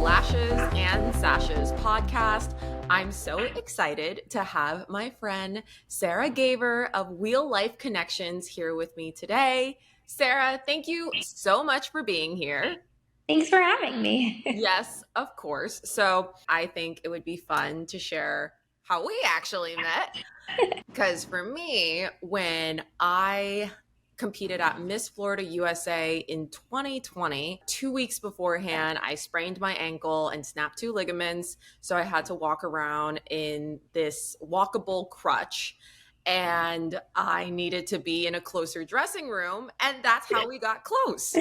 Lashes and Sashes podcast. I'm so excited to have my friend Sara Gaver of Real Life Connections here with me today. Sara, thank you so much for being here. Thanks for having me. Yes, of course. So I think it would be fun to share how we actually met. Because for me, when I competed at Miss Florida USA in 2020, 2 weeks beforehand, I sprained my ankle and snapped two ligaments. So I had to walk around in this walkable crutch. And I needed to be in a closer dressing room. And that's how we got close.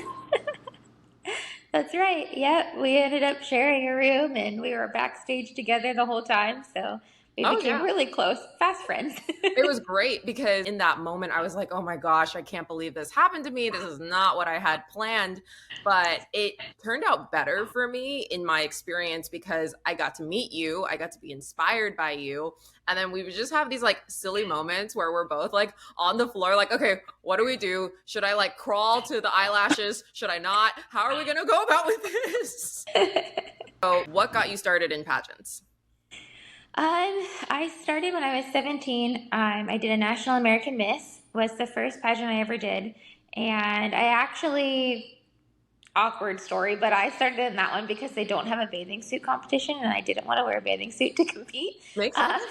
That's right. Yep. We ended up sharing a room and we were backstage together the whole time. So we became really close, fast friends. It was great because in that moment I was like, oh my gosh, I can't believe this happened to me. This is not what I had planned. But it turned out better for me in my experience because I got to meet you. I got to be inspired by you. And then we would just have these like silly moments where we're both like on the floor, like, okay, what do we do? Should I like crawl to the eyelashes? Should I not? How are we going to go about with this? So what got you started in pageants? I started when I was 17. I did a National American Miss, was the first pageant I ever did. And I actually, awkward story, but I started in that one because they don't have a bathing suit competition and I didn't want to wear a bathing suit to compete. Makes sense.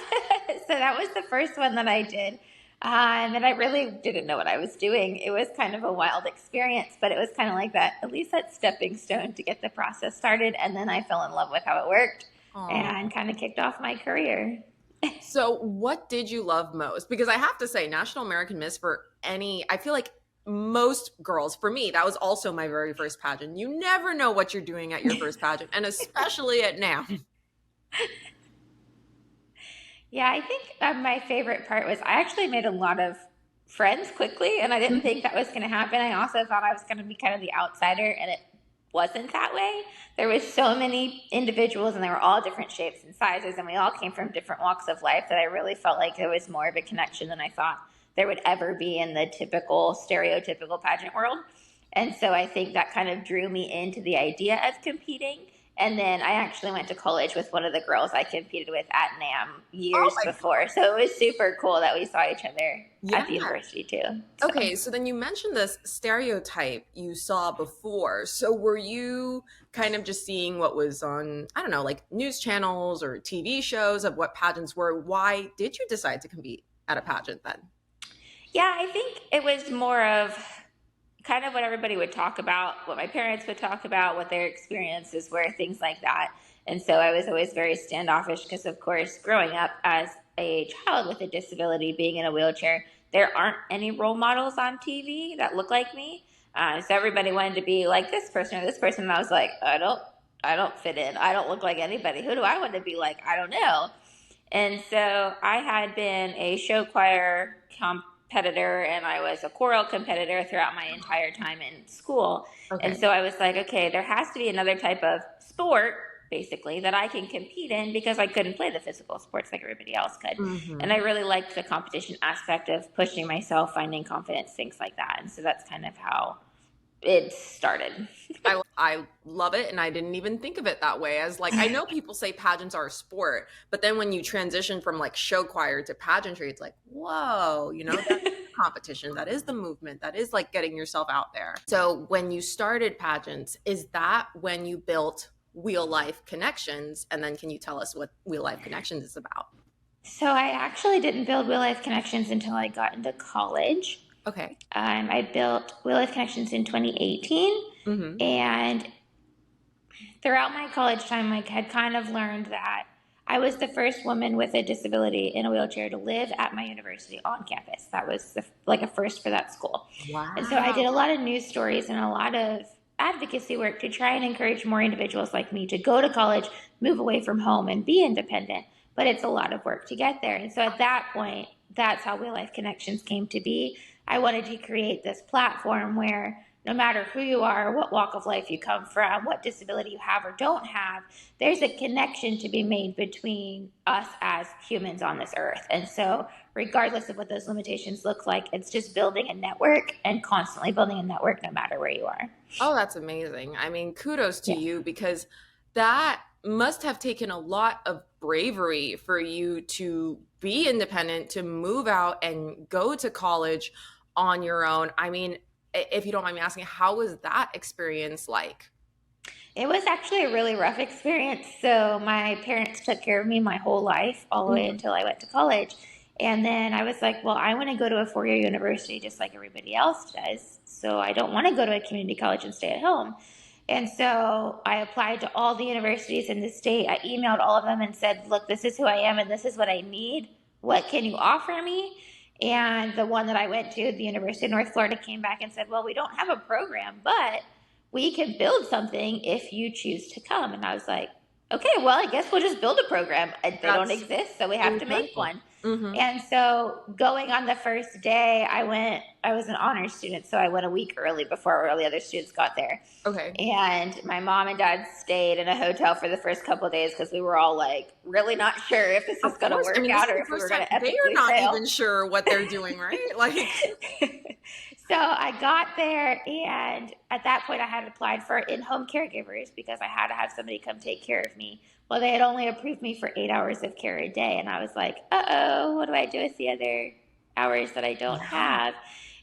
So that was the first one that I did. And I really didn't know what I was doing. It was kind of a wild experience, but it was kind of like that, at least that stepping stone to get the process started. And then I fell in love with how it worked. Aww. And kind of kicked off my career. So what did you love most? Because I have to say, National American Miss I feel like most girls, for me, that was also my very first pageant. You never know what you're doing at your first pageant, and especially at NAM. Yeah, I think my favorite part was I actually made a lot of friends quickly, and I didn't think that was going to happen. I also thought I was going to be kind of the outsider, and it wasn't that way. There was so many individuals and they were all different shapes and sizes and we all came from different walks of life that I really felt like there was more of a connection than I thought there would ever be in the typical stereotypical pageant world. And so I think that kind of drew me into the idea of competing. And then I actually went to college with one of the girls I competed with at NAM years before. So it was super cool that we saw each other at the university too. So. Okay, so then you mentioned this stereotype you saw before. So were you kind of just seeing what was on, I don't know, like news channels or TV shows of what pageants were? Why did you decide to compete at a pageant then? Yeah, I think it was more of kind of what everybody would talk about, what my parents would talk about, what their experiences were, things like that. And so I was always very standoffish because, of course, growing up as a child with a disability, being in a wheelchair, there aren't any role models on TV that look like me. So everybody wanted to be like this person or this person. And I was like, I don't fit in. I don't look like anybody. Who do I want to be like? I don't know. And so I had been a show choir competitor and I was a choral competitor throughout my entire time in school. Okay. And so I was like, okay, there has to be another type of sport basically that I can compete in because I couldn't play the physical sports like everybody else could. Mm-hmm. And I really liked the competition aspect of pushing myself, finding confidence, things like that. And so that's kind of how it started. I love it. And I didn't even think of it that way as like, I know people say pageants are a sport, but then when you transition from like show choir to pageantry, it's like, whoa, that's competition. That is the movement. That is like getting yourself out there. So when you started pageants, is that when you built Real Life Connections? And then can you tell us what Real Life Connections is about? So I actually didn't build Real Life Connections until I got into college. Okay. I built Real Life Connections in 2018. Mm-hmm. And throughout my college time, I had kind of learned that I was the first woman with a disability in a wheelchair to live at my university on campus. That was like a first for that school. Wow. And so I did a lot of news stories and a lot of advocacy work to try and encourage more individuals like me to go to college, move away from home, and be independent. But it's a lot of work to get there. And so at that point, that's how Real Life Connections came to be. I wanted to create this platform where no matter who you are, what walk of life you come from, what disability you have or don't have, there's a connection to be made between us as humans on this earth. And so regardless of what those limitations look like, it's just building a network and constantly building a network no matter where you are. Oh, that's amazing. I mean, kudos to you because that must have taken a lot of bravery for you to be independent, to move out and go to college on your own. I mean, if you don't mind me asking, how was that experience like? It was actually a really rough experience. So my parents took care of me my whole life, all the way Mhm. until I went to college. And then I was like, well, I want to go to a 4 year university just like everybody else does. So I don't want to go to a community college and stay at home. And so I applied to all the universities in the state. I emailed all of them and said, look, this is who I am and this is what I need. What can you offer me? And the one that I went to, the University of North Florida, came back and said, well, we don't have a program, but we can build something if you choose to come. And I was like, okay, well, I guess we'll just build a program. They don't That's exist, so we have to make incredible. one. Hmm. And so going on the first day, I was an honors student, so I went a week early before all the other students got there. Okay. And my mom and dad stayed in a hotel for the first couple of days because we were all like really not sure if this was Of going to course. I work mean, this out is or the if we first were time going to they are epically not fail. even sure what they're doing, right? Like, So I got there, and at that point, I had applied for in-home caregivers because I had to have somebody come take care of me. Well, they had only approved me for 8 hours of care a day, and I was like, "Uh-oh, what do I do with the other hours that I don't yeah. have?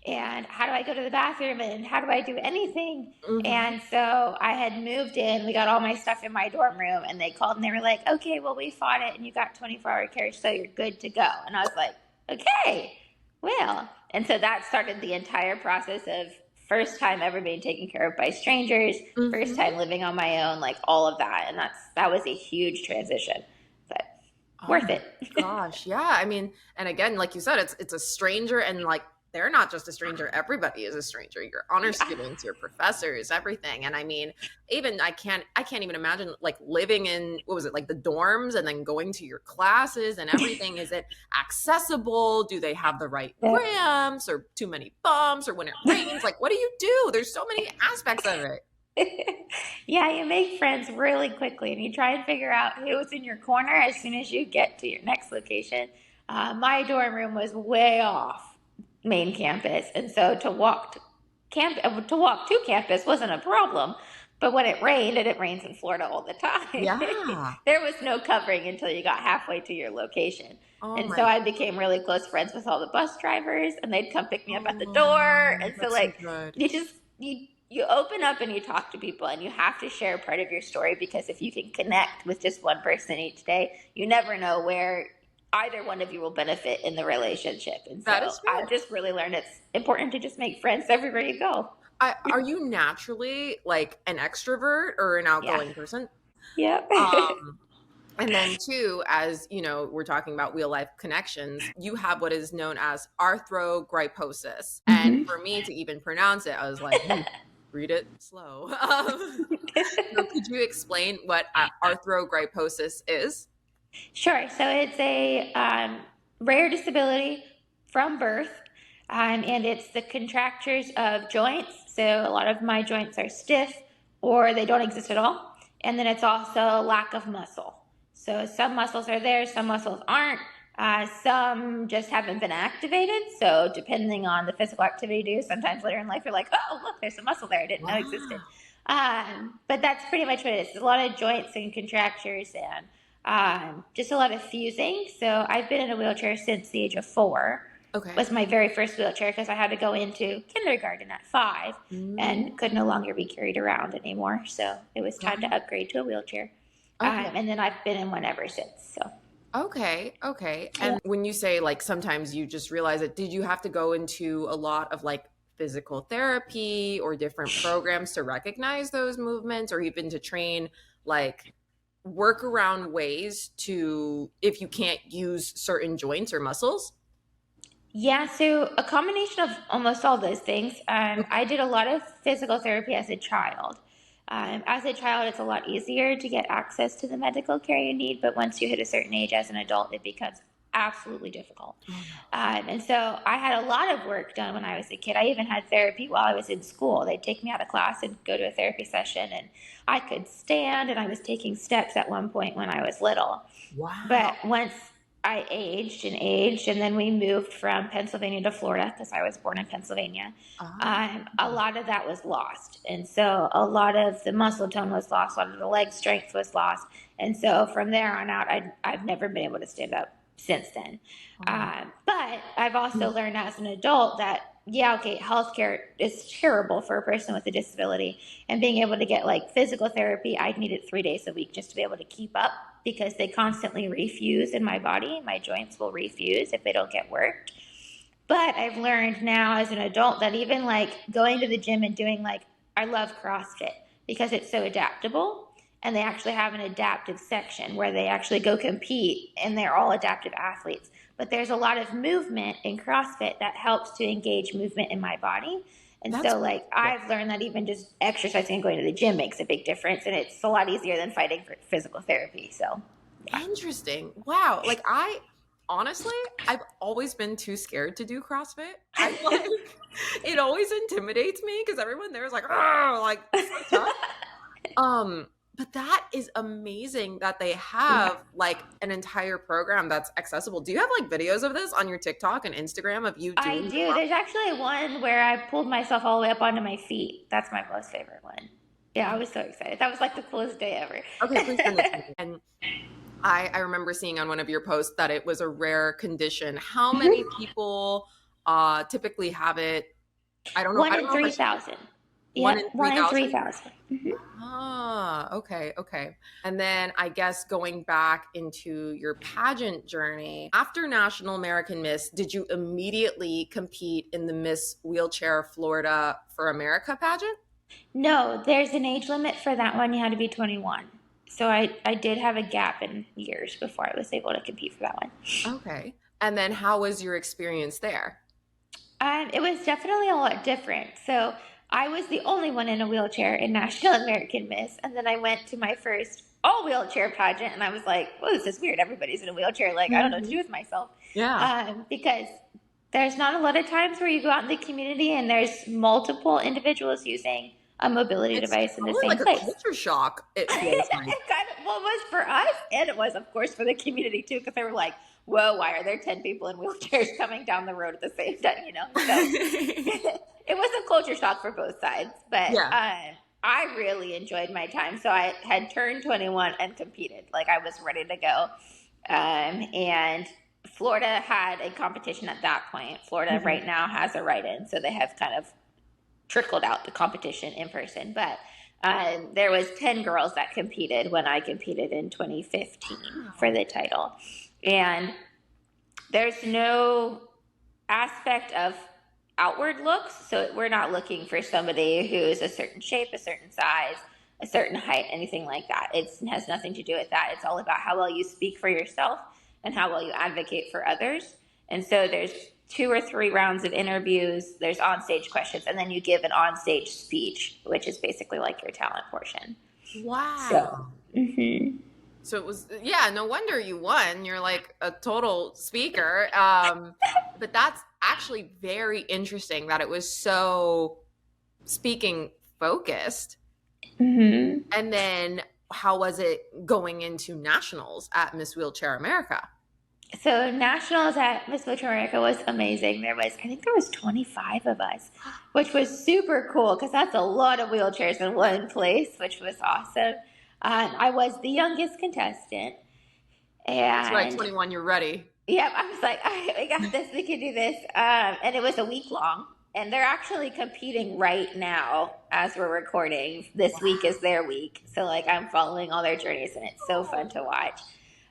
And how do I go to the bathroom? And how do I do anything?" Hmm. And so I had moved in. We got all my stuff in my dorm room, and they called and they were like, "Okay, well, we fought it, and you got 24-hour care, so you're good to go." And I was like, "Okay." Well, and so that started the entire process of first time ever being taken care of by strangers, first Hmm. time living on my own, like all of that. And that was a huge transition, but Oh worth my it. gosh. Yeah. I mean, and again, like you said, it's a stranger, and like they're not just a stranger, everybody is a stranger. Your honor Yeah. students, your professors, everything. And I mean, even I can't even imagine like living in, what was it, like the dorms and then going to your classes and everything. Is it accessible? Do they have the right ramps, or too many bumps, or when it rains? Like, what do you do? There's so many aspects of it. Yeah, you make friends really quickly and you try and figure out who's in your corner as soon as you get to your next location. My dorm room was way off main campus, and so to walk to campus wasn't a problem. But when it rained, and it rains in Florida all the time, Yeah. there was no covering until you got halfway to your location. Oh And so my, I became really close friends with all the bus drivers, and they'd come pick me up at the door. oh, And so, that's so like, good. you open up and you talk to people, and you have to share part of your story, because if you can connect with just one person each day, you never know where either one of you will benefit in the relationship. And That so is I've fair. just really learned it's important to just make friends everywhere you go. Are you naturally like an extrovert or an Yeah. outgoing person? Yep. Um, and then too, as you know, we're talking about real life connections. You have what is known as arthrogryposis, and Hmm. for me to even pronounce it, I was like, read it slow. So could you explain what arthrogryposis is? Sure. So it's a rare disability from birth, and it's the contractures of joints. So a lot of my joints are stiff or they don't exist at all. And then it's also lack of muscle. So some muscles are there, some muscles aren't. Some just haven't been activated. So depending on the physical activity you do, sometimes later in life you're like, oh, look, there's a muscle there I didn't know existed. Wow. But that's pretty much what it is. A lot of joints and contractures, and just a lot of fusing. So I've been in a wheelchair since the age of 4. Okay. Was my very first wheelchair because I had to go into kindergarten at 5 Mm, and could no longer be carried around anymore. So it was time got to it. upgrade to a wheelchair. Okay. And then I've been in one ever since. So Okay, okay. yeah. And when you say like sometimes you just realize it, did you have to go into a lot of like physical therapy or different programs to recognize those movements, or even to train like workaround ways to, if you can't use certain joints or muscles? Yeah, so a combination of almost all those things. I did a lot of physical therapy as a child. As a child, it's a lot easier to get access to the medical care you need, but once you hit a certain age as an adult, it becomes absolutely difficult. Oh no. And so I had a lot of work done when I was a kid. I even had therapy while I was in school. They'd take me out of class and go to a therapy session, and I could stand, and I was taking steps at one point when I was little. But Wow. I aged and aged, and then we moved from Pennsylvania to Florida because I was born in Pennsylvania. Oh. A lot of that was lost, and so a lot of the muscle tone was lost, a lot of the leg strength was lost, and so from there on out, I've never been able to stand up since then. Oh. But I've also learned as an adult that yeah, okay, healthcare is terrible for a person with a disability, and being able to get like physical therapy, I'd need it 3 days a week just to be able to keep up because they constantly refuse in my body. My joints will refuse if they don't get worked. But I've learned now as an adult that even like going to the gym and doing like, I love CrossFit because it's so adaptable. And they actually have an adaptive section where they actually go compete and they're all adaptive athletes. But there's a lot of movement in CrossFit that helps to engage movement in my body. And That's so, like, I've learned that even just exercising and going to the gym makes a big difference. And it's a lot easier than fighting for physical therapy. So, yeah. interesting. Wow. Like honestly, I've always been too scared to do CrossFit. I like it always intimidates me because everyone there is like, oh, like so tough. But that is amazing that they Yeah. have like an entire program that's accessible. Do you have like videos of this on your TikTok and Instagram of you I doing the do. There's actually one where I pulled myself all the way up onto my feet. That's my most favorite one. Yeah, I was so excited. That was like the coolest day ever. Okay, please send it to me. And I remember seeing on one of your posts that it was a rare condition. How many people typically have it? I don't know. One I don't in know if it's 3,000. one Yep, in one in 3,000. 3,000. Ah, okay, okay. And then I guess going back into your pageant journey, after National American Miss, did you immediately compete in the Miss Wheelchair Florida for America pageant? No, there's an age limit for that one. You had to be 21. So I did have a gap in years before I was able to compete for that one. Okay. And then how was your experience there? It was definitely a lot different. So I was the only one in a wheelchair in National American Miss, and then I went to my first all wheelchair pageant, and I was like, "Well, this is weird. Everybody's in a wheelchair. Like, I don't know what to do Mhm. with myself," Yeah. because there's not a lot of times where you go out in the community and there's multiple individuals using a mobility It's device in the probably same like a place. culture shock, it feels like. It kind of well, it was for us, and it was, of course, for the community too, because they were like, "Whoa, why are there 10 people in wheelchairs coming down the road at the same time?" You know, so it was a culture shock for both sides. But Yeah. I really enjoyed my time. So I had turned 21 and competed, like I was ready to go. And Florida had a competition at that point. Florida Mhm. right now has a write-in, so they have kind of trickled out the competition in person. But there was 10 girls that competed when I competed in 2015 for Wow. the title. And there's no aspect of outward looks. So we're not looking for somebody who's a certain shape, a certain size, a certain height, anything like that. It has nothing to do with that. It's all about how well you speak for yourself and how well you advocate for others. And so there's 2 or 3 rounds of interviews, there's onstage questions, and then you give an onstage speech, which is basically like your talent portion. So, Wow. mhm. So it was, yeah, no wonder you won. You're like a total speaker. But that's actually very interesting that it was so speaking focused. Mhm. And then how was it going into nationals at Miss Wheelchair America? So nationals at Miss Wheelchair America was amazing. I think there was 25 of us, which was super cool because that's a lot of wheelchairs in one place, which was awesome. I was the youngest contestant, So at and 21, you're ready. yep, I was like, all right, we got this, we can do this. And it was a week long, and they're actually competing right now as we're recording. This week is their week, so like I'm following all their journeys, and it's so fun to watch.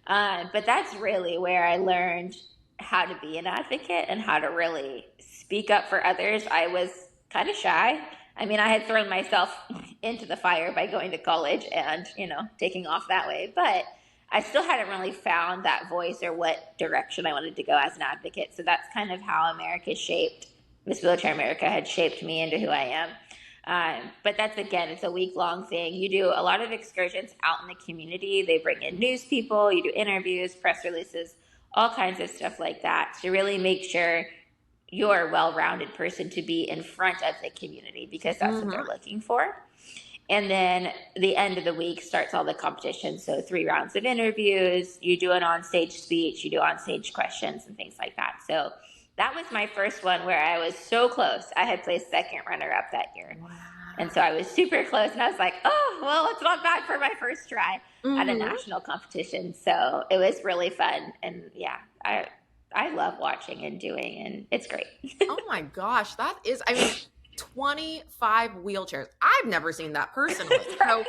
But that's really where I learned how to be an advocate and how to really speak up for others. I was kind of shy. I mean, I had thrown myself into the fire by going to college and, taking off that way. But I still hadn't really found that voice or what direction I wanted to go as an advocate. So that's kind of how America shaped, Miss Wheelchair America had shaped me into who I am. But that's, again, it's a week long thing. You do a lot of excursions out in the community. They bring in news people, you do interviews, press releases, all kinds of stuff like that to really make sure you're a well rounded person to be in front of the community because that's what they're Hmm. looking for. And then the end of the week starts all the competition. So 3 rounds of interviews, you do an on-stage speech, you do on-stage questions and things like that. So that was my first one where I was so close. I had placed second runner-up that year. Wow. And so I was super close, and I was like, oh, well, it's not bad for my first try at a national competition. So it was really fun. And yeah, I love watching and doing, and it's great. Oh my gosh, that is, I mean, 25 wheelchairs. I've never seen that personally. Right. So,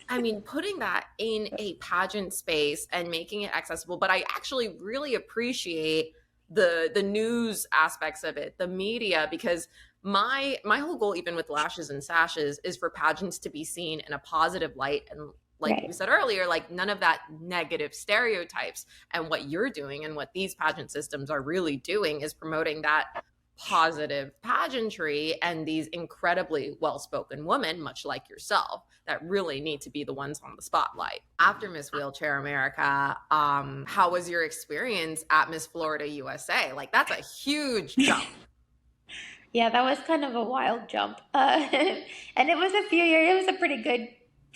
I mean, putting that in a pageant space and making it accessible, but I actually really appreciate the news aspects of it, the media, because my whole goal, even with Lashes and Sashes, is for pageants to be seen in a positive light. And like Right. you said earlier, like none of that negative stereotypes. And what you're doing and what these pageant systems are really doing is promoting that positive pageantry and these incredibly well-spoken women, much like yourself, that really need to be the ones on the spotlight. After Miss Wheelchair America, how was your experience at Miss Florida USA? Like, that's a huge jump. Yeah, that was kind of a wild jump. And it was a few years, it was a pretty good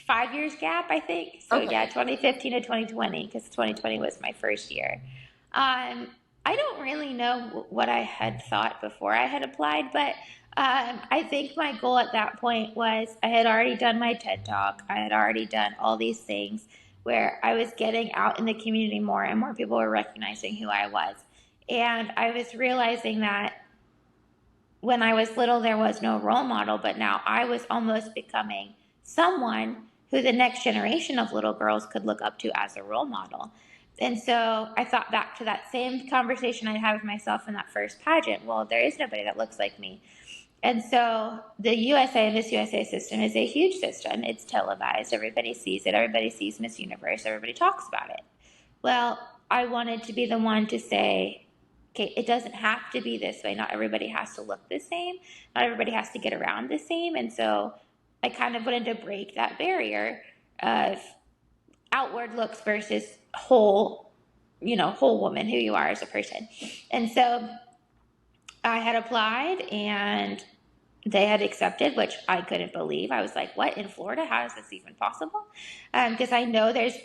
5 years gap, I think. So Okay. yeah, 2015 to 2020, because 2020 was my first year. I don't really know what I had thought before I had applied, but I think my goal at that point was I had already done my TED Talk. I had already done all these things where I was getting out in the community more and more people were recognizing who I was. And I was realizing that when I was little, there was no role model, but now I was almost becoming someone who the next generation of little girls could look up to as a role model. And so I thought back to that same conversation I had with myself in that first pageant. Well, there is nobody that looks like me. And so the USA, Miss USA system is a huge system. It's televised. Everybody sees it. Everybody sees Miss Universe. Everybody talks about it. Well, I wanted to be the one to say, okay, it doesn't have to be this way. Not everybody has to look the same. Not everybody has to get around the same. And so I kind of wanted to break that barrier of outward looks versus whole woman, who you are as a person. And so I had applied and they had accepted, which I couldn't believe. I was like, what, in Florida? How is this even possible? Because I know there's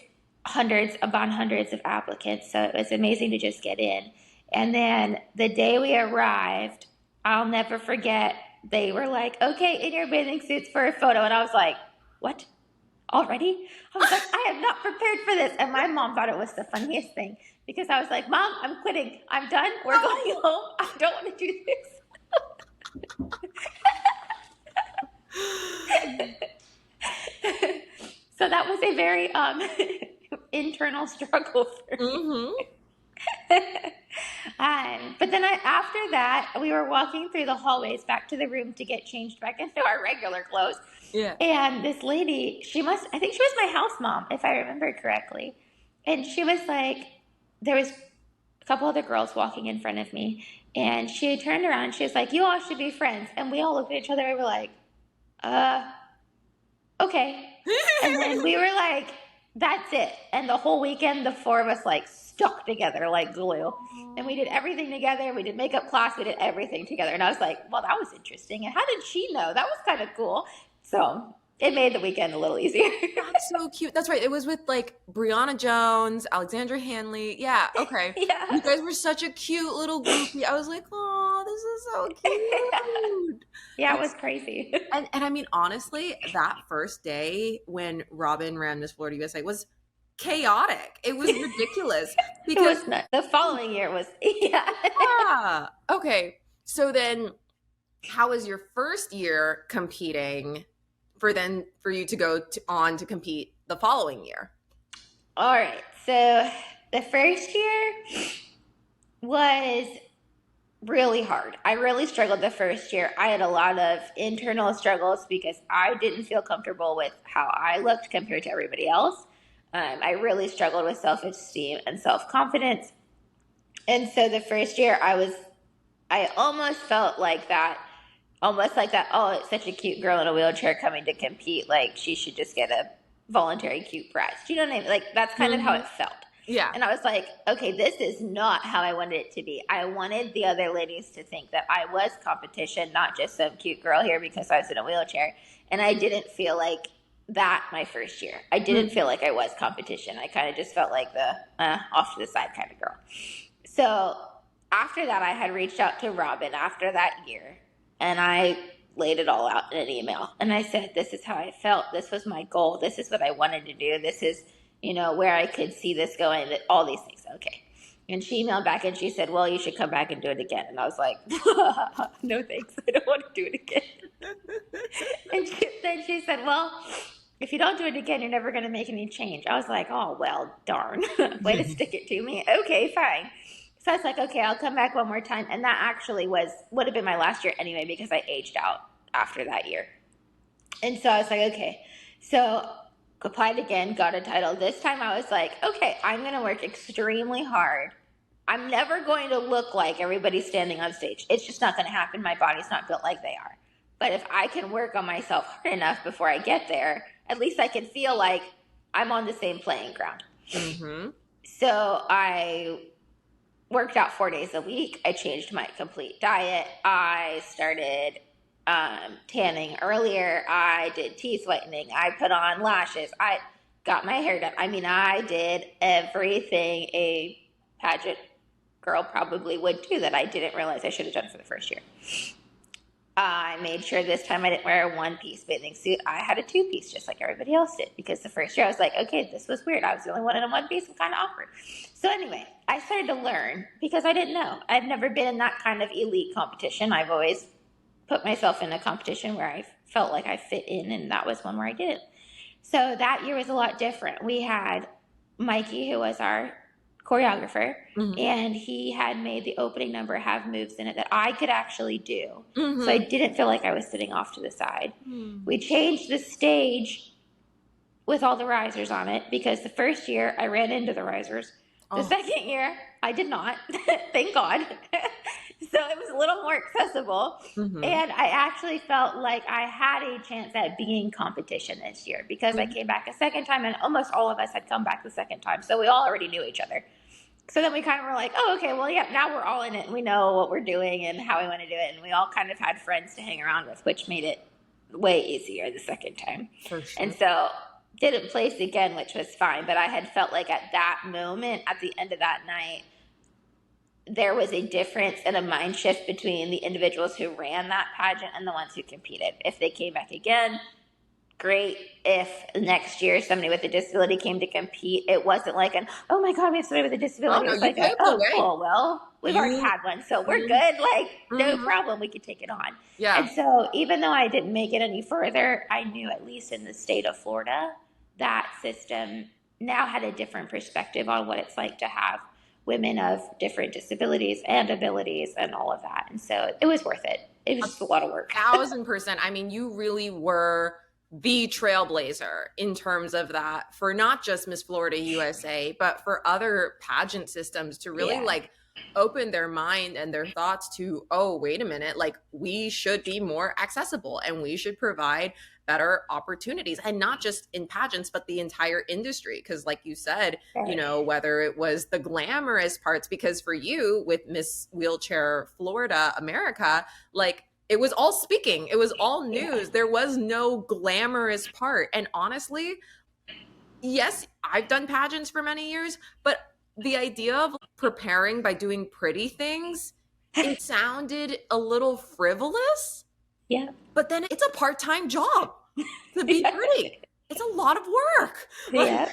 hundreds upon hundreds of applicants. So it was amazing to just get in. And then the day we arrived, I'll never forget, they were like, okay, in your bathing suits for a photo. And I was like, what? Already? I was like, I am not prepared for this. And my mom thought it was the funniest thing because I was like, Mom, I'm quitting. I'm done. We're going home. I don't want to do this. So that was a very internal struggle for me. But then after that, we were walking through the hallways back to the room to get changed back into our regular clothes. Yeah. And this lady, I think she was my house mom, if I remember correctly. And she was like, there was a couple other girls walking in front of me. And she turned around and she was like, you all should be friends. And we all looked at each other and we were like, okay. And then we were like, that's it. And the whole weekend, the 4 of us like stuck together like glue. And we did everything together. We did makeup class. We did everything together. And I was like, well, that was interesting. And how did she know? That was kind of cool. So it made the weekend a little easier. That's so cute. That's right. It was with like Brianna Jones, Alexandra Hanley. Yeah. Okay. Yeah. You guys were such a cute little groupie. I was like, oh, this is so cute. Yeah, it was crazy. And I mean, honestly, that first day when Robin ran Miss Florida USA was chaotic. It was ridiculous because It was not. The following year was, yeah. yeah. Okay. So then how was your first year competing for you to go on to compete the following year? All right. So the first year was really hard. I really struggled the first year. I had a lot of internal struggles because I didn't feel comfortable with how I looked compared to everybody else. I really struggled with self-esteem and self-confidence. And so the first year I almost felt like that. Almost like that, oh, it's such a cute girl in a wheelchair coming to compete. Like, she should just get a voluntary cute prize. Do you know what I mean? Like, that's kind of how it felt. Yeah. And I was like, okay, this is not how I wanted it to be. I wanted the other ladies to think that I was competition, not just some cute girl here because I was in a wheelchair. And I didn't feel like that my first year. I didn't feel like I was competition. I kind of just felt like the off to the side kind of girl. So after that, I had reached out to Robin after that year, and I laid it all out in an email. And I said, this is how I felt. This was my goal. This is what I wanted to do. This is, where I could see this going, all these things. Okay. And she emailed back and she said, well, you should come back and do it again. And I was like, no, thanks. I don't want to do it again. And then she said, well, if you don't do it again, you're never going to make any change. I was like, oh, well, darn. Way to stick it to me. Okay, fine. So I was like, okay, I'll come back one more time. And that actually would have been my last year anyway, because I aged out after that year. And so I was like, okay. So applied again, got a title. This time I was like, okay, I'm going to work extremely hard. I'm never going to look like everybody standing on stage. It's just not going to happen. My body's not built like they are. But if I can work on myself hard enough before I get there, at least I can feel like I'm on the same playing ground. Mm-hmm. So I worked out 4 days a week. I changed my complete diet. I started tanning earlier. I did teeth whitening. I put on lashes. I got my hair done. I mean, I did everything a pageant girl probably would do that I didn't realize I should have done for the first year. I made sure this time I didn't wear a one-piece bathing suit. I had a two-piece just like everybody else did, because the first year I was like, okay, this was weird. I was the only one in a one-piece and kind of awkward. So anyway, I started to learn because I didn't know. I've never been in that kind of elite competition. I've always put myself in a competition where I felt like I fit in, and that was one where I didn't. So that year was a lot different. We had Mikey, who was our choreographer, and he had made the opening number have moves in it that I could actually do. So I didn't feel like I was sitting off to the side. We changed the stage with all the risers on it, because the first year I ran into the risers. The second year I did not. Thank God. So it was a little more accessible. And I actually felt like I had a chance at being competition this year, because I came back a second time, and almost all of us had come back the second time. So we all already knew each other. So then we kind of were like, oh, okay, well, yeah, now we're all in it, and we know what we're doing and how we want to do it. And we all kind of had friends to hang around with, which made it way easier the second time. For sure. And so didn't place again, which was fine. But I had felt like at that moment, at the end of that night, there was a difference and a mind shift between the individuals who ran that pageant and the ones who competed. If they came back again, great. If next year somebody with a disability came to compete, it wasn't like oh my God, we have somebody with a disability. It was like, cool, well, we've already had one, so we're good. Like, no problem, we could take it on. Yeah. And so even though I didn't make it any further, I knew, at least in the state of Florida, that system now had a different perspective on what it's like to have women of different disabilities and abilities and all of that. And so it was worth it. It was just a lot of work. 1,000%. I mean, you really were the trailblazer in terms of that, for not just Miss Florida USA, but for other pageant systems to really like open their mind and their thoughts to, oh, wait a minute, like we should be more accessible and we should provide better opportunities, and not just in pageants, but the entire industry. Because like you said, you know, whether it was the glamorous parts, because for you with Miss Wheelchair Florida America, like it was all speaking, it was all news. There was no glamorous part. And honestly, yes, I've done pageants for many years, but the idea of preparing by doing pretty things, it sounded a little frivolous. Yeah. But then it's a part-time job to be pretty. It's a lot of work. Yeah.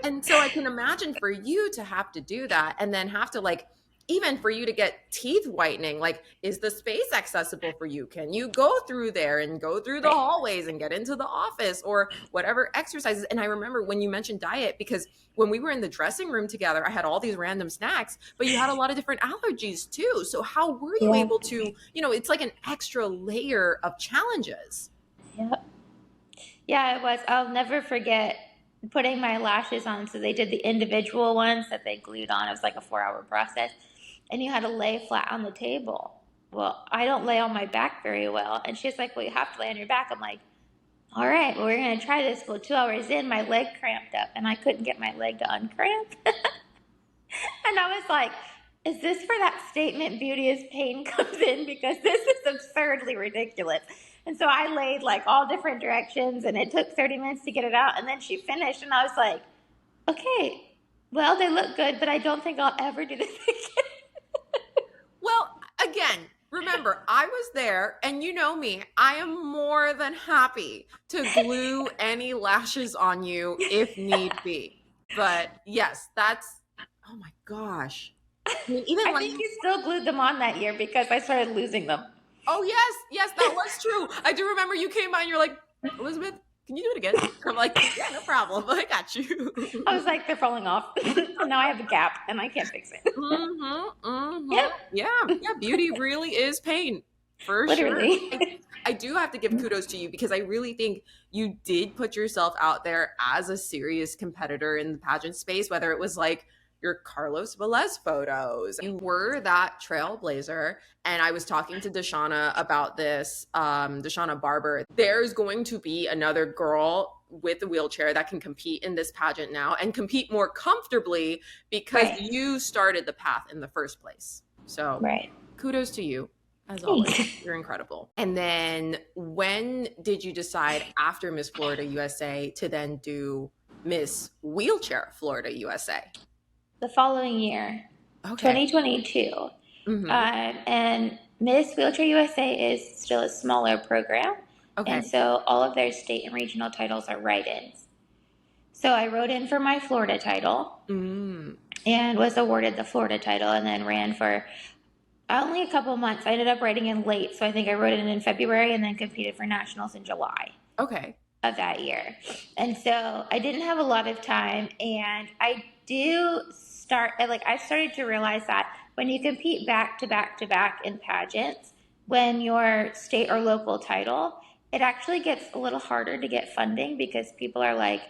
And so I can imagine for you to have to do that, and then have to, like, even for you to get teeth whitening, like, is the space accessible for you? Can you go through there and go through the hallways and get into the office, or whatever exercises? And I remember when you mentioned diet, because when we were in the dressing room together, I had all these random snacks, but you had a lot of different allergies too. So how were you able to, you know, it's like an extra layer of challenges. Yeah, it was. I'll never forget putting my lashes on. So they did the individual ones that they glued on. It was like a 4-hour process. And you had to lay flat on the table. Well, I don't lay on my back very well. And she's like, well, you have to lay on your back. I'm like, all right, well, we're going to try this. Well, 2 hours in, my leg cramped up and I couldn't get my leg to uncramp. And I was like, is this for that statement, beauty is pain comes in? Because this is absurdly ridiculous. And so I laid like all different directions and it took 30 minutes to get it out. And then she finished and I was like, okay, well, they look good, but I don't think I'll ever do this again. Well, again, remember, I was there, and you know me, I am more than happy to glue any lashes on you if need be. But yes, that's, oh my gosh. I mean, even I like, think you still glued them on that year because I started losing them. oh yes, yes, that was true. I do remember you came by and you're like, Elizabeth, can you do it again? I'm like, yeah, no problem. I got you. I was like, they're falling off. And now I have a gap and I can't fix it. Mm-hmm, mm-hmm. Yep. Yeah, beauty really is pain. For Literally. sure. I do have to give kudos to you because I really think you did put yourself out there as a serious competitor in the pageant space, whether it was like your Carlos Velez photos. You were that trailblazer. And I was talking to Deshauna about this, Deshauna Barber. There's going to be another girl with a wheelchair that can compete in this pageant now and compete more comfortably because Right. you started the path in the first place. So Right. kudos to you. As Thanks. always, you're incredible. And then when did you decide after Miss Florida USA to then do Miss Wheelchair Florida USA? The following year, Okay. 2022. Mm-hmm. And Miss Wheelchair USA is still a smaller program. Okay. And so all of their state and regional titles are write-ins. So I wrote in for my Florida title and was awarded the Florida title and then ran for only a couple months. I ended up writing in late. So I think I wrote it in February and then competed for nationals in July. Okay. Of that year. And so I didn't have a lot of time. And I started to realize that when you compete back to back to back in pageants, when your state or local title, it actually gets a little harder to get funding because people are like,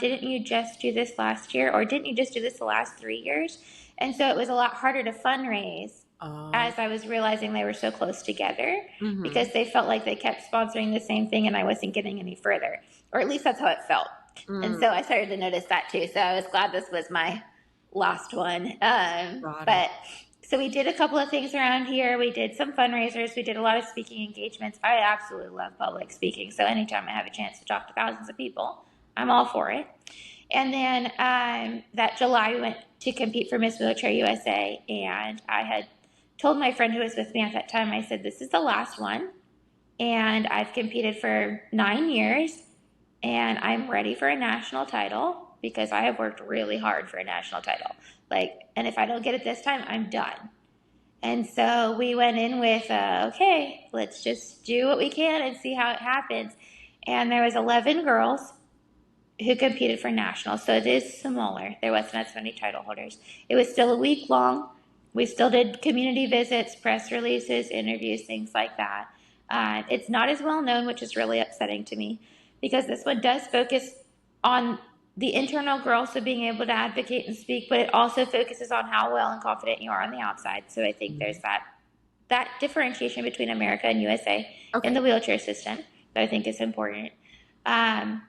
didn't you just do this last year? Or didn't you just do this the last 3 years? And so it was a lot harder to fundraise as I was realizing they were so close together because they felt like they kept sponsoring the same thing and I wasn't getting any further. Or at least that's how it felt. And so I started to notice that too. So I was glad this was my last one. But so we did a couple of things around here. We did some fundraisers. We did a lot of speaking engagements. I absolutely love public speaking. So anytime I have a chance to talk to thousands of people, I'm all for it. And then that July we went to compete for Miss Wheelchair USA. And I had told my friend who was with me at that time, I said, this is the last one. And I've competed for 9 years. And I'm ready for a national title because I have worked really hard for a national title. And if I don't get it this time, I'm done. And so we went in with, okay, let's just do what we can and see how it happens. And there was 11 girls who competed for nationals. So it is smaller. There wasn't as many title holders. It was still a week long. We still did community visits, press releases, interviews, things like that. It's not as well known, which is really upsetting to me because this one does focus on the internal growth, so being able to advocate and speak, but it also focuses on how well and confident you are on the outside. So I think there's that differentiation between America and USA in the wheelchair system that I think is important. And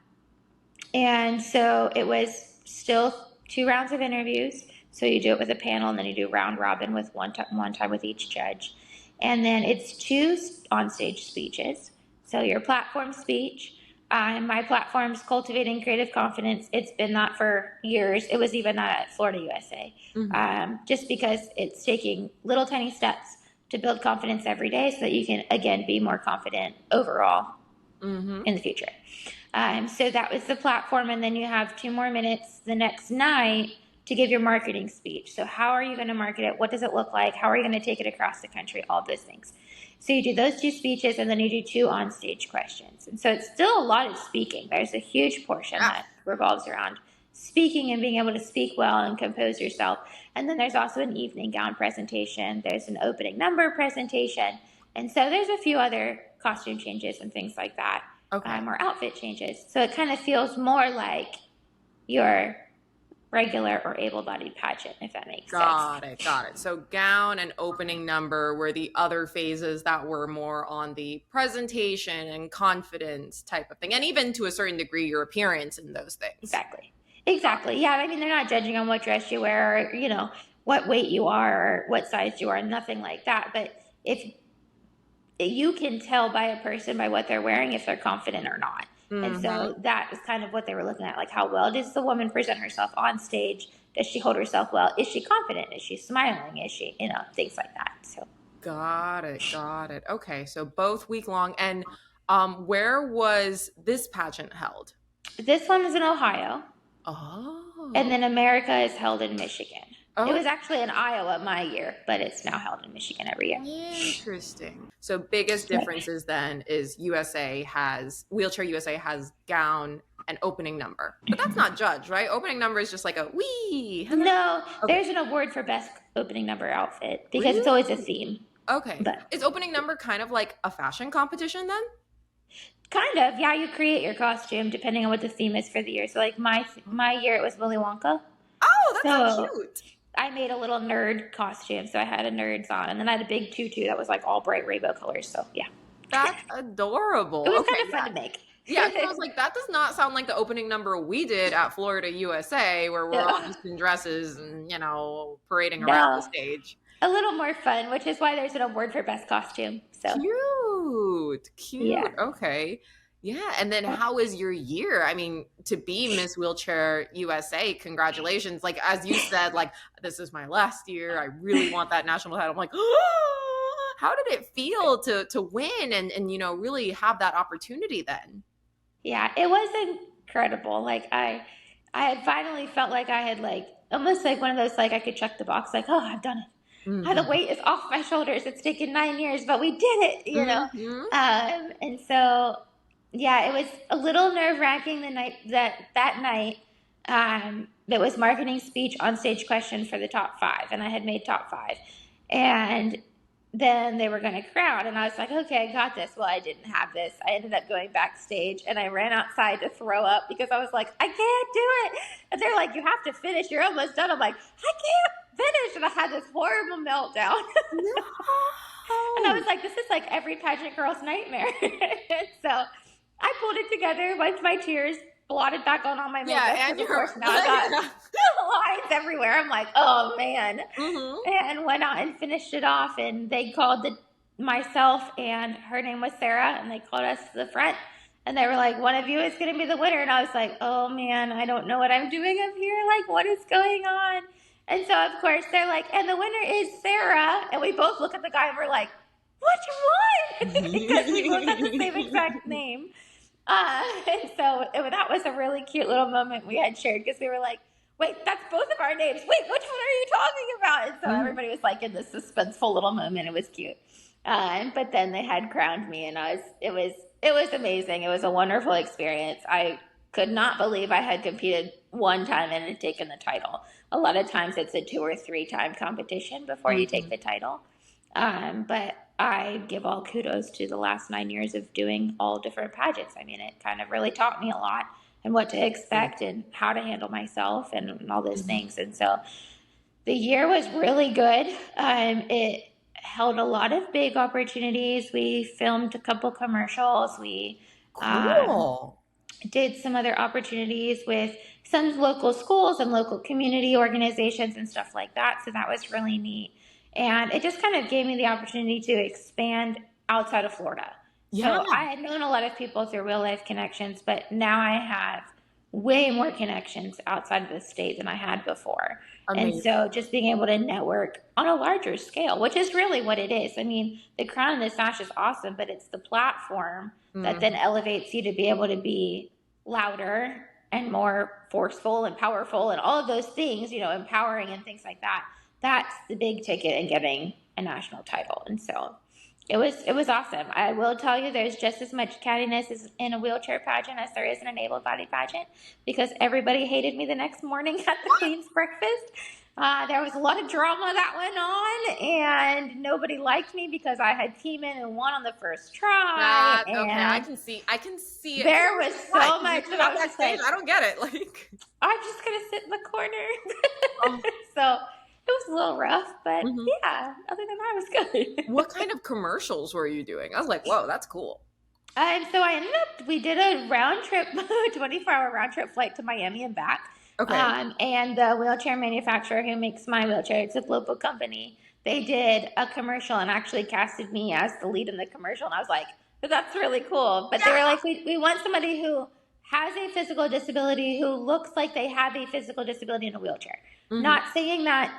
so it was still 2 rounds of interviews. So you do it with a panel, and then you do round robin with one time with each judge. And then it's 2 onstage speeches. So your platform speech. My platform's Cultivating Creative Confidence. It's been that for years. It was even that at Florida USA. Just because it's taking little tiny steps to build confidence every day so that you can, again, be more confident overall in the future. So that was the platform. And then you have 2 more minutes the next night to give your marketing speech. So how are you going to market it? What does it look like? How are you going to take it across the country? All those things. So you do those 2 speeches, and then you do 2 onstage questions. And so it's still a lot of speaking. There's a huge portion that revolves around speaking and being able to speak well and compose yourself. And then there's also an evening gown presentation. There's an opening number presentation. And so there's a few other costume changes and things like that, or outfit changes. So it kind of feels more like you're regular or able-bodied pageant, if that makes sense. Got it. Got it. So gown and opening number were the other phases that were more on the presentation and confidence type of thing. And even to a certain degree, your appearance and those things. Exactly. Yeah. I mean, they're not judging on what dress you wear or, you know, what weight you are or what size you are, nothing like that. But if you can tell by a person by what they're wearing if they're confident or not. And so that is kind of what they were looking at, like how well does the woman present herself on stage? Does she hold herself well? Is she confident? Is she smiling? Is she, you know, things like that. So Got it. Got it. Okay. So both week long. And where was this pageant held? this one is in Ohio. Oh. And then America is held in Michigan. Oh. It was actually in Iowa my year, but it's now held in Michigan every year. Interesting. So biggest differences then is Wheelchair USA has gown and opening number. But that's not judged, right? Opening number is just like a wee. No, there's an award for best opening number outfit because it's always a theme. Okay. But is opening number kind of like a fashion competition then? kind of, yeah. You create your costume depending on what the theme is for the year. So like my year, it was Willy Wonka. Oh, that's so cute. I made a little nerd costume, so I had a nerd's on, and then I had a big tutu that was like all bright rainbow colors. So yeah, that's adorable. It was kind of fun to make. Yeah, I was like, that does not sound like the opening number we did at Florida USA, where we're all just in dresses and, you know, parading around the stage. A little more fun, which is why there's an award for best costume. So cute. Yeah. Okay. Yeah. And then how was your year? I mean, to be Miss Wheelchair USA, congratulations. Like, as you said, like, this is my last year. I really want that national title. I'm like, oh, how did it feel to win and, you know, really have that opportunity then? Yeah, it was incredible. Like I had finally felt like I had like, almost like one of those, like I could check the box, like, oh, I've done it. The weight is off my shoulders. It's taken 9 years, but we did it, you know? And so, yeah, it was a little nerve wracking the night that night. There was marketing speech on stage question for the top 5, and I had made top 5. And then they were going to crown, and I was like, okay, I got this. Well, I didn't have this. I ended up going backstage, and I ran outside to throw up because I was like, I can't do it. And they're like, you have to finish. You're almost done. I'm like, I can't finish. And I had this horrible meltdown. No. And I was like, this is like every pageant girl's nightmare. So I pulled it together, wiped my tears, blotted back on all my makeup. Yeah, and of course now I got lines everywhere. I'm like, oh man. And went out and finished it off, and they called myself, and her name was Sarah, and they called us to the front, and they were like, one of you is going to be the winner. And I was like, oh man, I don't know what I'm doing up here. Like, what is going on? And so of course they're like, and the winner is Sarah. And we both look at the guy and we're like, which one? Because we both had the same exact name. And so that was a really cute little moment we had shared, because we were like, wait, that's both of our names. Wait, which one are you talking about? And so everybody was like in this suspenseful little moment. It was cute. But then they had crowned me, and it was amazing. It was a wonderful experience. I could not believe I had competed one time and had taken the title. A lot of times it's a 2 or 3 time competition before you take the title. But I give all kudos to the last 9 years of doing all different pageants. I mean, it kind of really taught me a lot, and what to expect and how to handle myself and all those things. And so the year was really good. It held a lot of big opportunities. We filmed a couple commercials. We did some other opportunities with some local schools and local community organizations and stuff like that. So that was really neat. And it just kind of gave me the opportunity to expand outside of Florida. Yeah. So I had known a lot of people through real life connections, but now I have way more connections outside of the state than I had before. Amazing. And so just being able to network on a larger scale, which is really what it is. I mean, the crown and the sash is awesome, but it's the platform that then elevates you to be able to be louder and more forceful and powerful and all of those things, you know, empowering and things like that. That's the big ticket in getting a national title. And so it was awesome. I will tell you, there's just as much cattiness as in a wheelchair pageant as there is in an able-bodied pageant, because everybody hated me the next morning at the Queen's breakfast. There was a lot of drama that went on, and nobody liked me because I had came in and won on the first try. Okay, I can see it. There was so much. I don't get it. Like, I'm just going to sit in the corner. Oh, So it was a little rough, but mhm. yeah, other than that, it was good. What kind of commercials were you doing? I was like, whoa, that's cool. So I ended up, we did a round trip, 24-hour round trip flight to Miami and back. Okay. And the wheelchair manufacturer who makes my wheelchair, it's a global company, they did a commercial and actually casted me as the lead in the commercial. And I was like, that's really cool. But they were Yeah. like, we want somebody who has a physical disability, who looks like they have a physical disability in a wheelchair. Hmm. Not saying that,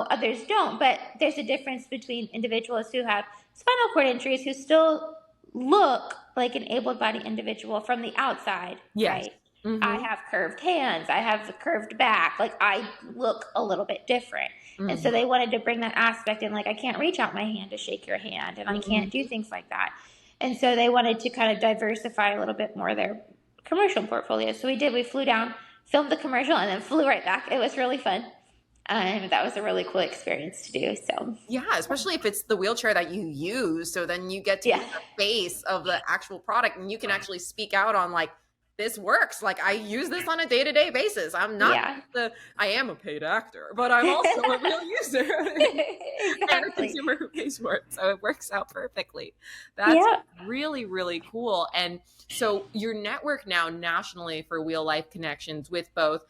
others don't, but there's a difference between individuals who have spinal cord injuries who still look like an able-bodied individual from the outside, Yes. right? I Hmm. have curved hands, I have a curved back, like I look a little bit different. And so Hmm. they wanted to bring that aspect in, like I can't reach out my hand to shake your hand and I can't do Hmm. things like that. And so they wanted to kind of diversify a little bit more their commercial portfolio. So we flew down, filmed the commercial, and then flew right back. It was really fun. That was a really cool experience to do. So Yeah, especially if it's the wheelchair that you use. So then you get to be yeah, the face of the actual product and you can actually speak out on like, this works. Like I use this on a day-to-day basis. I'm not yeah. I am a paid actor, but I'm also a real user and a Exactly. consumer who pays for it. So it works out perfectly. That's Yeah. really, really cool. And so your network now nationally for Wheel Life Connections with both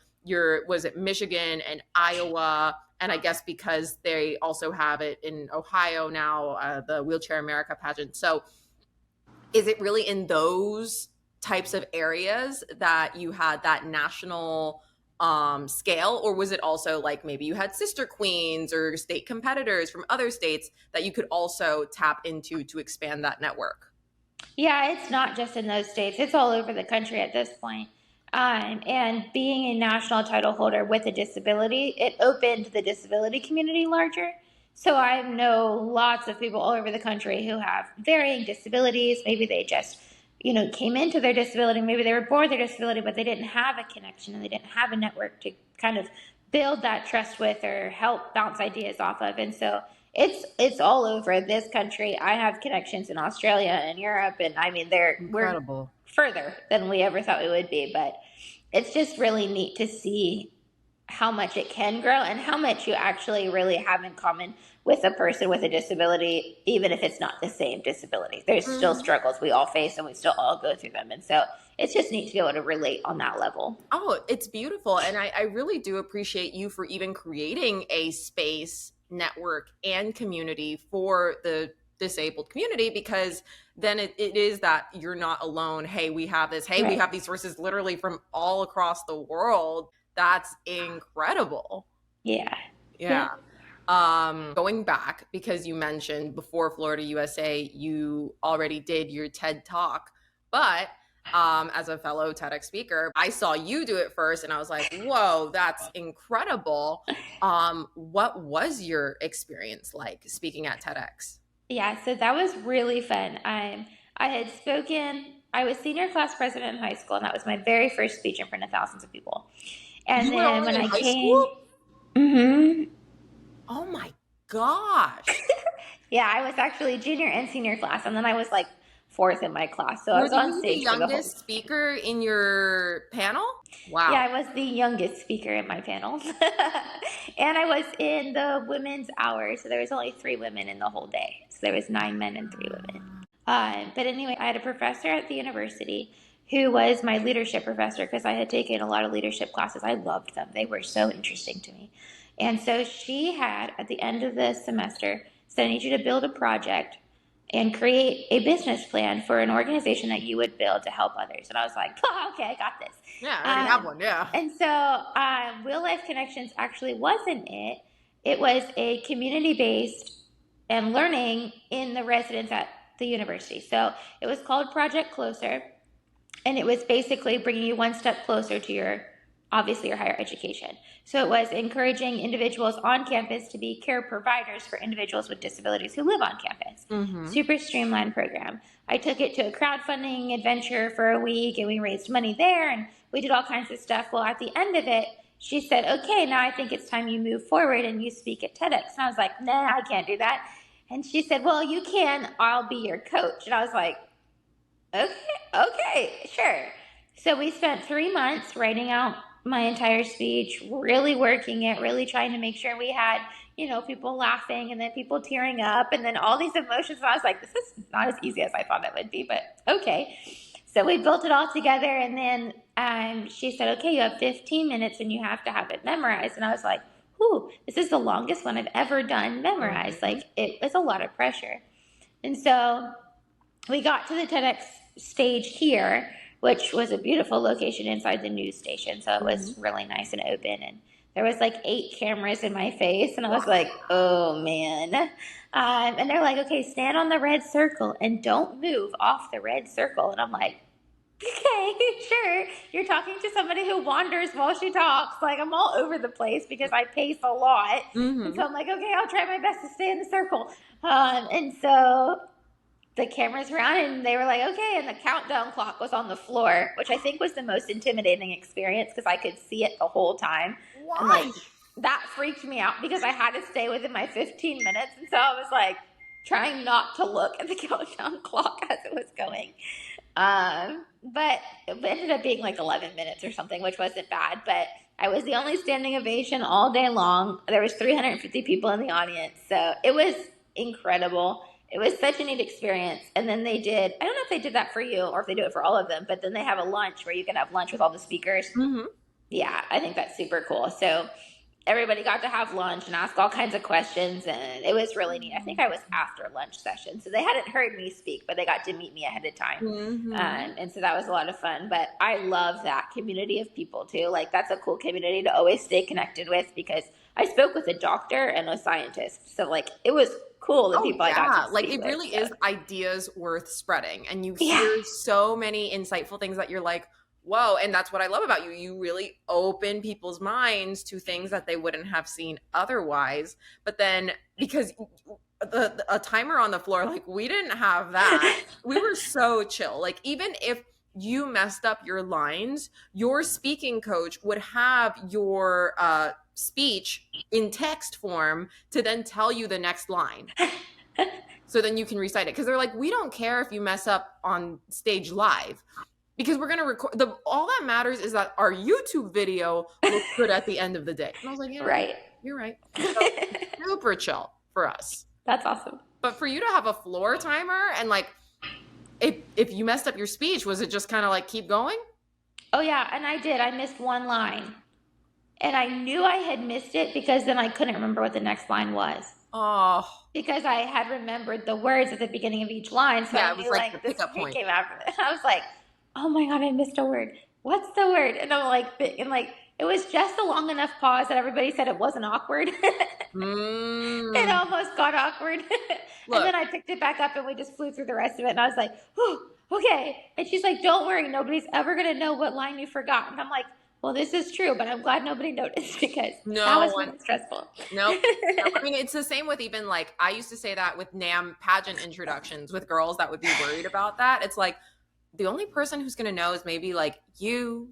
was it Michigan and Iowa? And I guess because they also have it in Ohio now, the Wheelchair America pageant. So is it really in those types of areas that you had that national scale, or was it also like maybe you had sister queens or state competitors from other states that you could also tap into to expand that network? Yeah, it's not just in those states. It's all over the country at this point. And being a national title holder with a disability, it opened the disability community larger. So I know lots of people all over the country who have varying disabilities. Maybe they just, came into their disability. Maybe they were born with their disability, but they didn't have a connection and they didn't have a network to kind of build that trust with or help bounce ideas off of. And so it's all over this country. I have connections in Australia and Europe, and I mean we're Incredible. further than we ever thought we would be. But it's just really neat to see how much it can grow and how much you actually really have in common with a person with a disability, even if it's not the same disability. There's still Mhm. struggles we all face and we still all go through them. And so it's just neat to be able to relate on that level. Oh, it's beautiful. And I really do appreciate you for even creating a space, network, and community for the disabled community because then it is that you're not alone. Hey, we have this. Hey, we Right. have these sources literally from all across the world. That's incredible. Yeah. Yeah. Yep. Going back because you mentioned before Florida USA, you already did your TED talk, but as a fellow TEDx speaker, I saw you do it first, and I was like, "Whoa, that's incredible!" What was your experience like speaking at TEDx? Yeah, so that was really fun. I had spoken, I was senior class president in high school, and that was my very first speech in front of thousands of people. And You were then only when in I high came, school? hmm Oh my gosh! yeah, I was actually junior and senior class, and then I was like fourth in my class. So I Were was on you the stage for the whole. youngest speaker in your panel? Yeah, Wow. I was the youngest speaker in my panel. And I was in the women's hour, so there was only 3 women in the whole day. So there was 9 men and 3 women. But anyway, I had a professor at the university who was my leadership professor because I had taken a lot of leadership classes. I loved them, they were so interesting to me. And so she had, at the end of the semester, said, I need you to build a project and create a business plan for an organization that you would build to help others. And I was like, oh, okay, I got this. Yeah, I already have one. Yeah. And so Real Life Connections actually wasn't it. It was a community based and learning in the residents at the university. So it was called Project Closer, and it was basically bringing you one step closer to obviously your higher education. So it was encouraging individuals on campus to be care providers for individuals with disabilities who live on campus. Mm-hmm. Super streamlined program. I took it to a crowdfunding adventure for a week, and we raised money there, and we did all kinds of stuff. Well, at the end of it, she said, okay, now I think it's time you move forward and you speak at TEDx. And I was like, nah, I can't do that. And she said, well, you can, I'll be your coach. And I was like, okay, sure. So we spent 3 months writing out my entire speech, really working it, really trying to make sure we had, people laughing and then people tearing up and then all these emotions. And I was like, this is not as easy as I thought it would be, but okay. So we built it all together, and then she said, okay, you have 15 minutes and you have to have it memorized. And I was like, ooh, this is the longest one I've ever done memorized. Like, it was a lot of pressure. And so we got to the TEDx stage here, which was a beautiful location inside the news station. So it was really nice and open. And there was like 8 cameras in my face. And I was like, oh, man. And they're like, okay, stand on the red circle and don't move off the red circle. And I'm like, okay, sure. You're talking to somebody who wanders while she talks. Like, I'm all over the place because I pace a lot. And so I'm like, okay, I'll try my best to stay in the circle. And so the cameras were on, and they were like, okay, and the countdown clock was on the floor, which I think was the most intimidating experience because I could see it the whole time. Why? And like, that freaked me out because I had to stay within my 15 minutes. And so I was like trying not to look at the countdown clock as it was going. But it ended up being like 11 minutes or something, which wasn't bad. But I was the only standing ovation all day long. There was 350 people in the audience. So it was incredible. It was such a neat experience. And then they did, I don't know if they did that for you or if they do it for all of them, but then they have a lunch where you can have lunch with all the speakers. Yeah, I think that's super cool. So everybody got to have lunch and ask all kinds of questions, and it was really neat. I think I was after lunch session, so they hadn't heard me speak, but they got to meet me ahead of time. And so that was a lot of fun. But I love that community of people too. Like, that's a cool community to always stay connected with, because I spoke with a doctor and a scientist, so like it was cool, the people I got to like, speak it really with, is ideas worth spreading, and you hear so many insightful things that you're like, whoa. And that's what I love about you. You really open people's minds to things that they wouldn't have seen otherwise. But then, because a timer on the floor, like, we didn't have that. We were so chill. Like, even if you messed up your lines, your speaking coach would have your speech in text form to then tell you the next line. So then you can recite it. Because they're like, we don't care if you mess up on stage live, because we're going to record. All that matters is that our YouTube video looks good at the end of the day. And I was like, yeah, right. You're right. So, super chill for us. That's awesome. But for you to have a floor timer, and like, if you messed up your speech, was it just kind of like keep going? Oh yeah, and I did. I missed one line. And I knew I had missed it because then I couldn't remember what the next line was. Oh. Because I had remembered the words at the beginning of each line. So I knew like the pickup point came after it. I was like, oh my God, I missed a word. What's the word? And I'm like, it was just a long enough pause that everybody said it wasn't awkward. It almost got awkward. And then I picked it back up and we just flew through the rest of it. And I was like, oh, okay. And she's like, don't worry, nobody's ever going to know what line you forgot. And I'm like, well, this is true, but I'm glad nobody noticed, because that was really stressful. No. I mean, it's the same with even like, I used to say that with NAM pageant introductions with girls that would be worried about that. It's like, the only person who's going to know is maybe like you,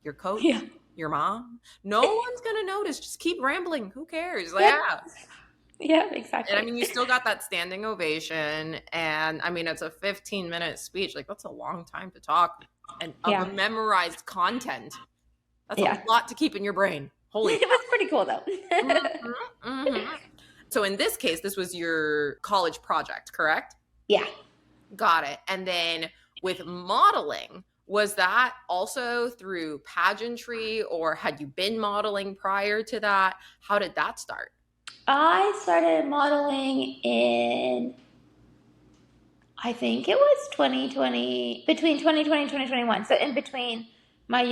your coach, your mom. No one's going to notice. Just keep rambling. Who cares? Like, yeah, exactly. And I mean, you still got that standing ovation. And I mean, it's a 15-minute speech. Like, that's a long time to talk and of a memorized content. That's a lot to keep in your brain. Holy It was pretty cool, though. So in this case, this was your college project, correct? Yeah. Got it. And then with modeling, was that also through pageantry, or had you been modeling prior to that? How did that start? I started modeling in, I think it was 2020, between 2020 and 2021. So in between my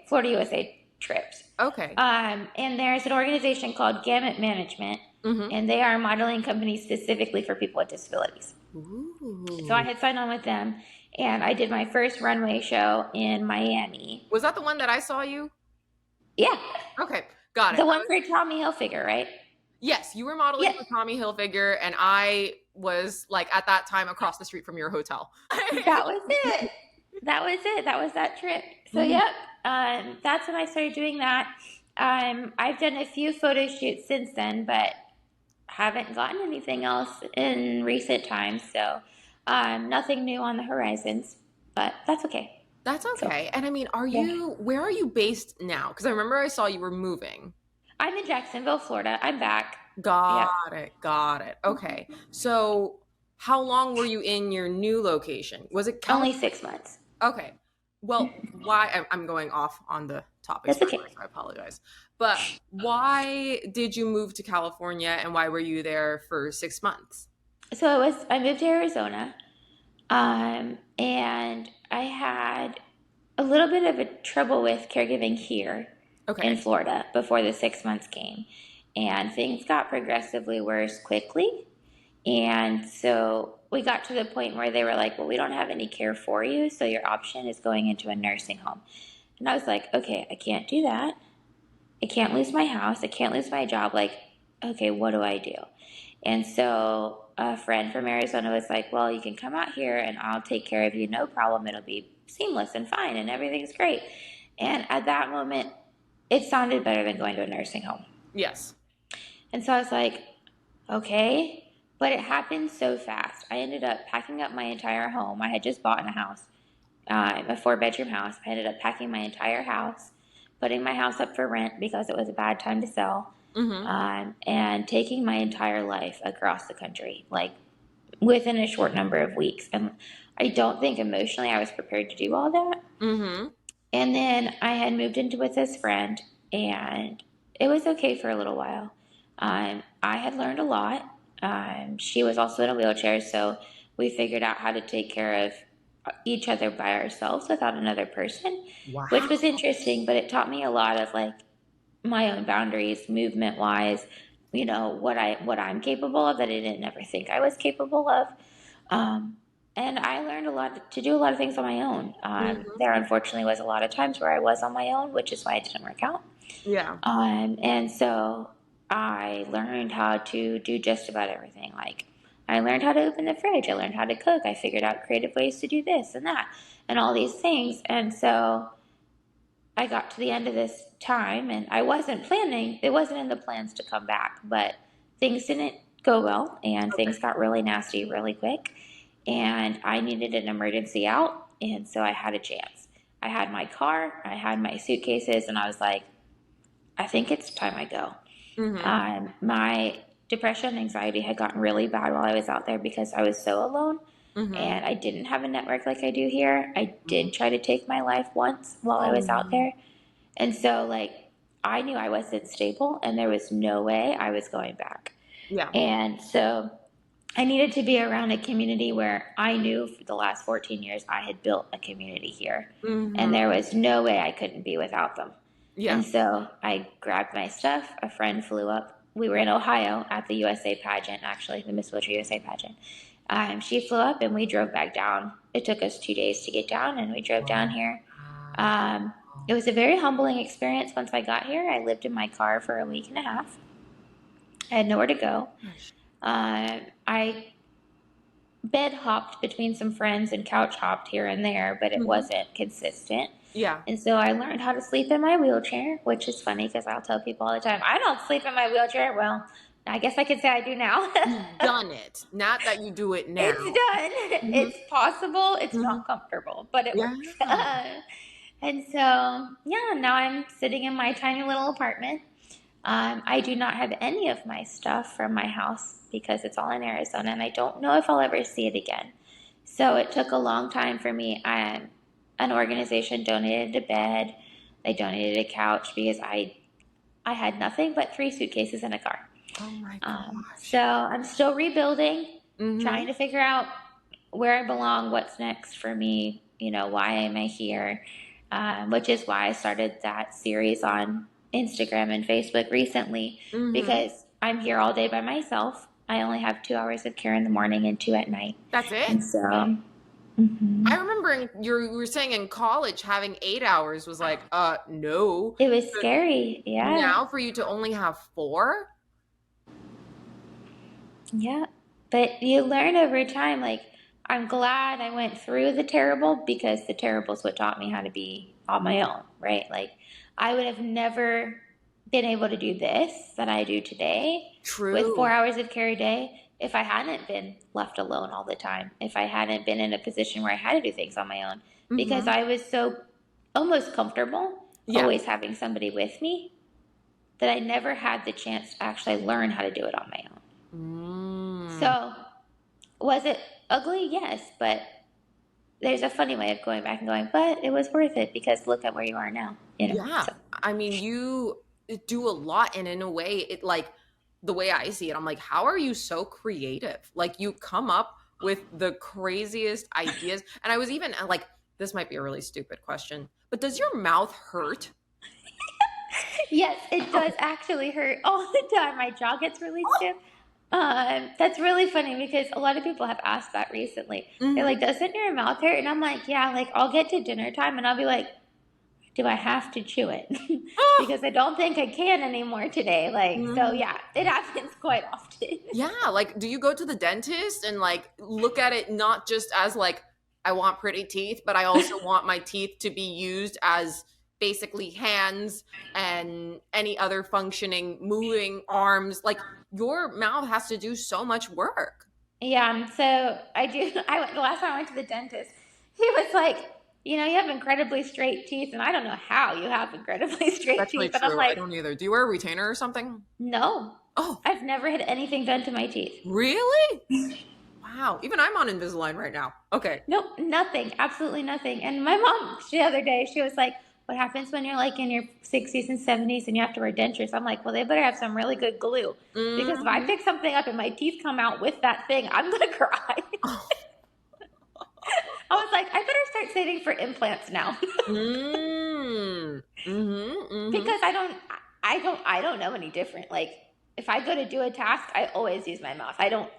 Florida USA trips. Okay. And there's an organization called Gamut Management, and they are a modeling company specifically for people with disabilities. Ooh. So I had signed on with them, and I did my first runway show in Miami. Was that the one that I saw you? Yeah. Okay, got it. The one for Tommy Hilfiger, right? Yes, you were modeling for Tommy Hilfiger, and I was like at that time across the street from your hotel. That was it. That was that trip. So that's when I started doing that. I've done a few photo shoots since then, but haven't gotten anything else in recent times. So nothing new on the horizons, but that's okay. That's So okay. And I mean, yeah, where are you based now? Because I remember I saw you were moving. I'm in Jacksonville, Florida. I'm back. Yep. Got it. Got it. Okay. So, how long were you in your new location? Was it Only California? 6 months. Okay. Well, why? I'm going off on the topics, That's by the way, okay. so I apologize. But why did you move to California and why were you there for 6 months? So I moved to Arizona, and I had a little bit of a trouble with caregiving here in Okay. Florida before the 6 months came, and things got progressively worse quickly. And so we got to the point where they were like, well, we don't have any care for you, so your option is going into a nursing home. And I was like, okay, I can't do that. I can't lose my house. I can't lose my job. Like, okay, what do I do? And so a friend from Arizona was like, well, you can come out here and I'll take care of you. No problem. It'll be seamless and fine and everything's great. And at that moment, it sounded better than going to a nursing home. Yes. And so I was like, okay. But it happened so fast. I ended up packing up my entire home. I had just bought in a house, a 4 bedroom house. I ended up packing my entire house, putting my house up for rent because it was a bad time to sell, Mm-hmm. and taking my entire life across the country, like within a short number of weeks. And I don't think emotionally I was prepared to do all that. Mm-hmm. And then I had moved into with this friend, and it was okay for a little while. I had learned a lot. She was also in a wheelchair, so we figured out how to take care of each other by ourselves without another person, which Wow. was interesting. But it taught me a lot of like my own boundaries, movement wise. What I'm capable of that I didn't ever think I was capable of. Um, and I learned a lot to do a lot of things on my own. Mm-hmm. There unfortunately was a lot of times where I was on my own, which is why it didn't work out. Yeah. And so I learned how to do just about everything. Like I learned how to open the fridge. I learned how to cook. I figured out creative ways to do this and that and all these things. And so I got to the end of this time and I wasn't planning, it wasn't in the plans to come back, but things didn't go well and Okay. things got really nasty really quick. And I needed an emergency out. And so I had a chance. I had my car, I had my suitcases, and I was like, I think it's time I go. Mm-hmm. My depression and anxiety had gotten really bad while I was out there because I was so alone Mm-hmm. and I didn't have a network like I do here. I did try to take my life once while I Oh was out no. there. And so, like, I knew I wasn't stable and there was no way I was going back. Yeah. And so I needed to be around a community where I knew for the last 14 years I had built a community here. And Mm-hmm. there was no way I couldn't be without them. Yeah. And so I grabbed my stuff. A friend flew up. We were in Ohio at the USA pageant, actually, the Miss Wheelchair USA pageant. She flew up and we drove back down. It took us 2 days to get down, and we drove down here. Wow. Um, it was a very humbling experience once I got here. I lived in my car for a week and a half. I had nowhere to go. I bed hopped between some friends and couch hopped here and there, but it Mm-hmm. wasn't consistent. Yeah. And so I learned how to sleep in my wheelchair, which is funny because I'll tell people all the time, I don't sleep in my wheelchair. Well, I guess I could say I do now. You've done it. Not that you do it now. It's done. Mm-hmm. It's possible. It's Mm-hmm. not comfortable, but it Yeah. works. And so, yeah, now I'm sitting in my tiny little apartment. I do not have any of my stuff from my house because it's all in Arizona, and I don't know if I'll ever see it again. So it took a long time for me. An organization donated a bed. They donated a couch because I had nothing but 3 suitcases and a car. Oh my So gosh. I'm still rebuilding, Mm-hmm. trying to figure out where I belong, what's next for me, why am I here? Which is why I started that series on Instagram and Facebook recently, Mm-hmm. because I'm here all day by myself. I only have 2 hours of care in the morning and 2 at night. That's it. And so, mhm. I remember you were saying in college having 8 hours was like, no. It was But scary. Yeah. now for you to only have four? Yeah. But you learn over time, like, I'm glad I went through the terrible because the terrible is what taught me how to be on my own, right? Like, I would have never been able to do this that I do today with True. 4 hours of care a day if I hadn't been left alone all the time, if I hadn't been in a position where I had to do things on my own, because Mm-hmm. I was so almost comfortable Yeah. always having somebody with me that I never had the chance to actually learn how to do it on my own. Mm. So, was it ugly? Yes, but there's a funny way of going back and going, but it was worth it because look at where you are now, Yeah. So, I mean, you do a lot, and in a way, it like the way I see it, I'm like, how are you so creative? Like, you come up with the craziest ideas. And I was even like, this might be a really stupid question, but does your mouth hurt? yes, it does actually hurt all the time. My jaw gets really stiff. That's really funny because a lot of people have asked that recently. They're Mm-hmm. like, doesn't your mouth hurt? And I'm like, yeah, like I'll get to dinner time and I'll be like, do I have to chew it? Because I don't think I can anymore today. Like, so Mhm. yeah, it happens quite often. Yeah, like do you go to the dentist and like look at it not just as like I want pretty teeth, but I also want my teeth to be used as basically hands and any other functioning moving arms. Like your mouth has to do so much work. Yeah, so I do. The last time I went to the dentist, he was like, you know, you have incredibly straight teeth, and I don't know how you have incredibly That's straight actually teeth, but I'm true. I like, don't either. Do you wear a retainer or something? no, Oh, I've never had anything done to my teeth. really? Wow. Even I'm on Invisalign right now. Okay. Nope, nothing, absolutely nothing. And my mom, the other day, she was like, what happens when you're like in your 60s and 70s and you have to wear dentures? I'm like, well, they better have some really good glue because if I Mhm. pick something up and my teeth come out with that thing, I'm gonna cry. I was like, I better start saving for implants now. Mm. Mhm. Mhm. Because I don't know any different. Like if I go to do a task, I always use my mouth. I don't.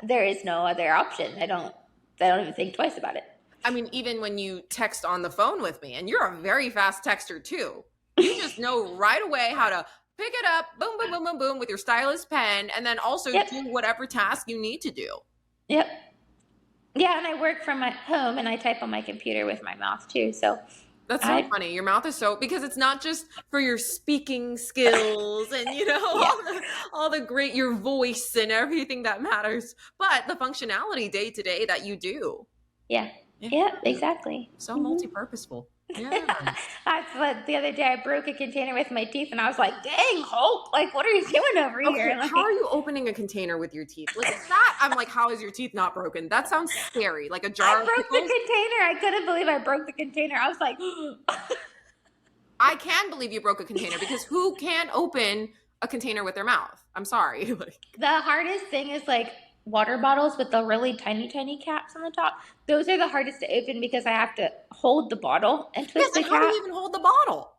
There is no other option. I don't even think twice about it. I mean, even when you text on the phone with me, and you're a very fast texter too, you just know right away how to pick it up, boom, boom, boom, boom, boom, with your stylus pen, and then also Yep. do whatever task you need to do. Yep. Yeah, and I work from my home and I type on my computer with my mouth too. So That's so I funny. Your mouth is so because it's not just for your speaking skills and yeah. all the great your voice and everything that matters, but the functionality day to day that you do. Yeah. Yeah, Yeah, exactly. so Mm-hmm. multi-purposeful. Yeah. That's what the other day I broke a container with my teeth and I was like, dang, Hulk, like what are you doing over Okay, here? how are Like you opening a container with your teeth? Like that, I'm like, how is your teeth not broken? That sounds scary. Like a I jar of broke the pickles. container. I couldn't believe I broke the container. I was like, I can believe you broke a container because who can open a container with their mouth? I'm sorry. Like, the hardest thing is like water bottles with the really tiny, tiny caps on the top. Those are the hardest to open because I have to hold the bottle and yes, twist the and how do cap. you even hold the bottle?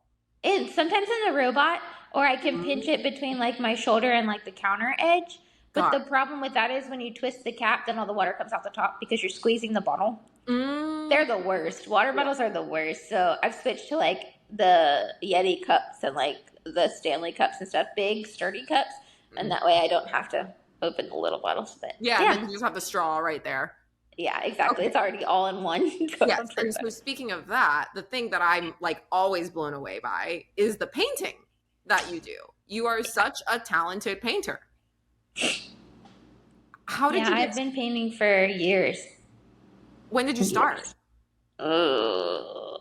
And sometimes in the robot, or I can pinch Mm, it between like my shoulder and like the counter edge. But got the problem with that is when you twist the cap, then all the water comes out the top because you're squeezing the bottle. it. Mm, They're the worst. Water yeah. bottles are the worst. So I've switched to like the Yeti cups and like the Stanley cups and stuff, big sturdy cups, and that way I don't have to open the little bottles. But Yeah, and then yeah, you just have the straw right there. yeah, exactly. Okay. It's already all in one. So Yes. much And so better. speaking of that, the thing that I'm like always blown away by is the painting that you do. You are such a talented painter. How did Yeah, you I've get been painting for years. when did you start? Years.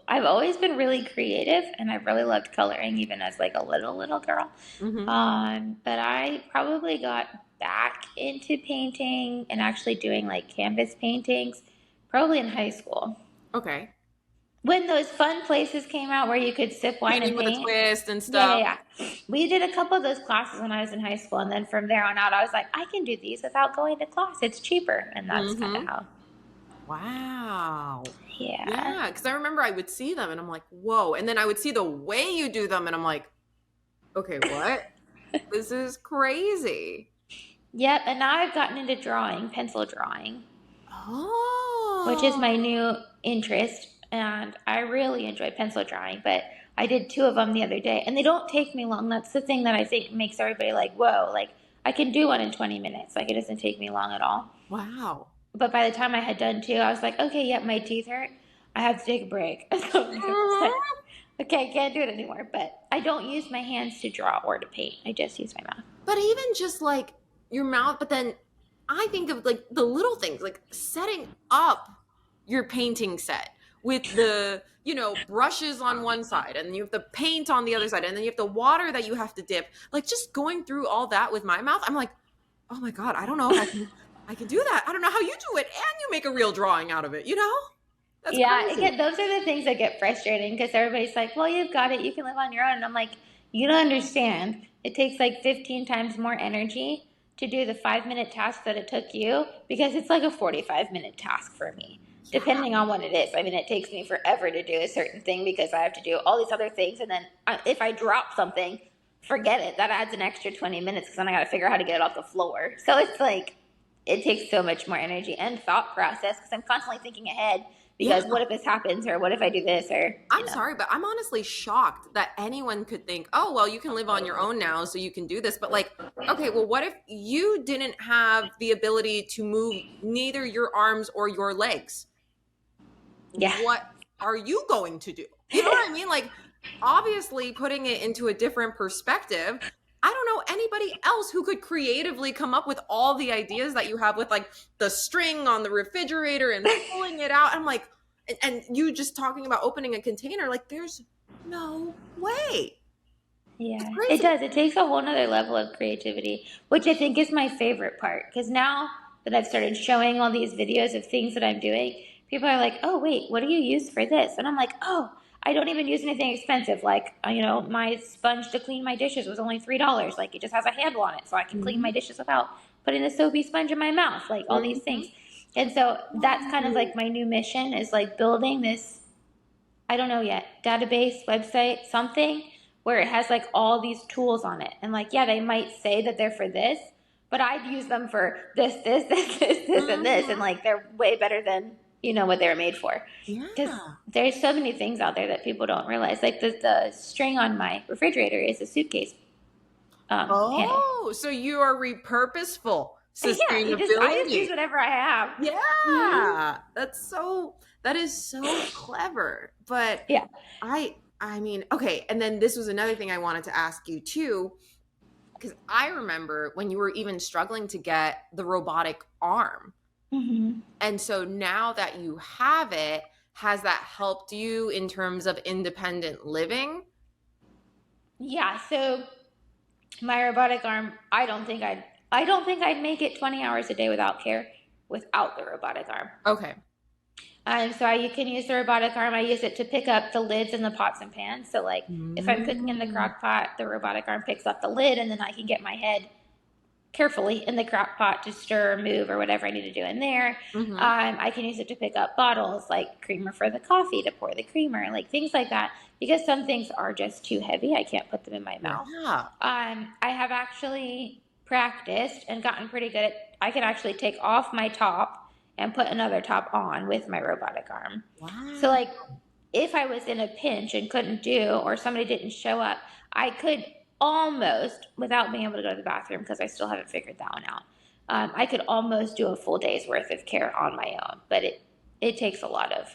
I've always been really creative, and I've really loved coloring, even as like a little girl. Mm-hmm. But I probably got back into painting and actually doing like canvas paintings, probably in high school. Okay. When those fun places came out where you could sip wine Painting and with a paint. twist and Yeah, stuff. yeah, yeah. We did a couple of those classes when I was in high school, and then from there on out, I was like, I can do these without going to class. It's cheaper, and that's kind of Mm-hmm. how. Wow. Yeah. Yeah, because I remember I would see them and I'm like, whoa. And then I would see the way you do them and I'm like, okay, what? This is crazy. Yep, and now I've gotten into drawing, pencil drawing, which is my Oh. new interest, and I really enjoy pencil drawing, but I did two of them the other day, and they don't take me long. That's the thing that I think makes everybody like, whoa, like I can do one in 20 minutes. Like it doesn't take me long at all. Wow. But by the time I had done two, I was like, okay, yep, my teeth hurt. I have to take a break. So I was like, Mhm. okay, I can't do it anymore. But I don't use my hands to draw or to paint. I just use my mouth. But even just like your mouth, but then I think of like the little things, like setting up your painting set with the, brushes on one side and you have the paint on the other side and then you have the water that you have to dip. Like just going through all that with my mouth, I'm like, "Oh my god, I don't know if I can do that. I don't know how you do it and you make a real drawing out of it, you know?" That's Yeah, crazy. again, those are the things that get frustrating because everybody's like, well, you've got it. You can live on your own. And I'm like, you don't understand. It takes like 15 times more energy to do the 5 minute task that it took you because it's like a 45-minute task for me, Yeah. depending on what it is. I mean, it takes me forever to do a certain thing because I have to do all these other things. And then if I drop something, forget it. That adds an extra 20 minutes because then I got to figure out how to get it off the floor. So it's like, it takes so much more energy and thought process because I'm constantly thinking ahead Yeah. because what if this happens or what if I do this or I'm sorry, but I'm honestly shocked that anyone could think, "Oh, well, you can live on your own now, so you can do this." But like, okay, well, what if you didn't have the ability to move neither your arms or your legs? yeah. What are you going to do? You know what I mean? Like, obviously, putting it into a different perspective, I don't know anybody else who could creatively come up with all the ideas that you have with like the string on the refrigerator and pulling it out. I'm like, and you just talking about opening a container, like, there's no way. It's Yeah, it crazy. does. It takes a whole nother level of creativity, which I think is my favorite part. Because now that I've started showing all these videos of things that I'm doing, people are like, oh, wait, what do you use for this? And I'm like, oh, I don't even use anything expensive. Like, my sponge to clean my dishes was only $3. Like, it just has a handle on it, so I can clean my Mhm. dishes without putting the soapy sponge in my mouth. Like, all these things. Mhm. And so that's kind of Ooh. like my new mission is like building this, I don't know yet, database, website, something where it has like all these tools on it. And like, yeah, they might say that they're for this, but I'd use them for this, and this. And Mhm. like, they're way better than, what they were made for. Because Yeah. there's so many things out there that people don't realize. Like the string on my refrigerator is a suitcase handle. Oh, so you are repurposeful Yeah, I just sustainability. use whatever I have. Mm-hmm. Yeah. That is so clever. But Yeah. I mean, okay, and then this was another thing I wanted to ask you too, because I remember when you were even struggling to get the robotic arm. Mm-hmm. And so now that you have it, has that helped you in terms of independent living? Yeah. So my robotic arm, I don't think I'd make it 20 hours a day without care without the robotic arm. Okay. So you can use the robotic arm. I use it to pick up the lids in the pots and pans. So like if I'm cooking in the Mm. crock pot, the robotic arm picks up the lid and then I can get my head carefully in the crock pot to stir or move or whatever I need to do in there. Mhm. I can use it to pick up bottles like creamer for the coffee to pour the creamer, like things like that. Because some things are just too heavy, I can't put them in my mouth. Yeah. I have actually practiced and gotten pretty good at. I can actually take off my top and put another top on with my robotic arm. So Wow. like if I was in a pinch and couldn't do, or somebody didn't show up, I could almost, without being able to go to the bathroom because I still haven't figured that one out. I could almost do a full day's worth of care on my own, but it takes a lot of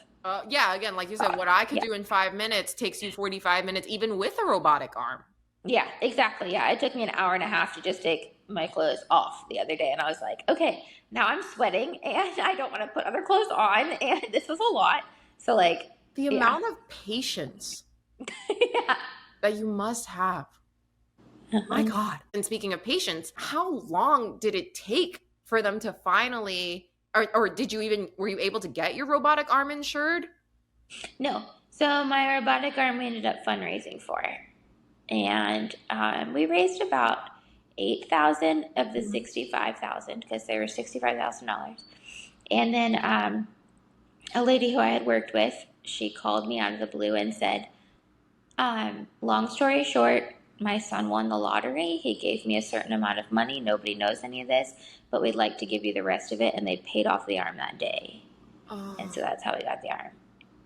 Yeah, again, like you said, what I could yeah. do in 5 minutes takes you 45 minutes, even with a robotic arm. Yeah, exactly. Yeah, it took me an hour and a half to just take my clothes off the other day, and I was like, okay, now I'm sweating, and I don't want to put other clothes on, and this was a lot. So like, The yeah, amount of patience yeah. that you must have. My Uh-huh. God. And speaking of patience, how long did it take for them to finally, or were you able to get your robotic arm insured? No, so my robotic arm we ended up fundraising for it, and we raised about 8,000 of the Mhm. 65,000 because they were $65,000, and then a lady who I had worked with, she called me out of the blue and said, long story short, my son won the lottery. He gave me a certain amount of money. Nobody knows any of this, but we'd like to give you the rest of it. And they paid off the arm that day. And so Oh, that's how we got the arm.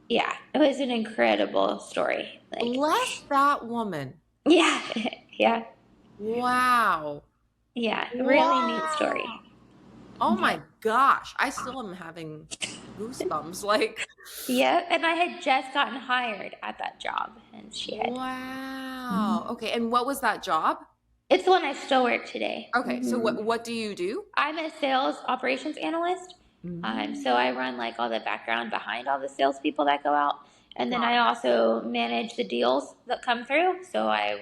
Yeah, it was an incredible story. Like, bless that woman. yeah, yeah, Wow. yeah, really neat Wow. story. Oh Yeah. my gosh. I still am having goosebumps. Like, Yeah, and I had just gotten hired at that job, and she had. wow. Mhm. Okay. And what was that job? It's the one I still work today. Okay, so what do you do? I'm a sales operations analyst. So I run like all the background behind all the salespeople that go out. And then I also manage the deals that come through. So I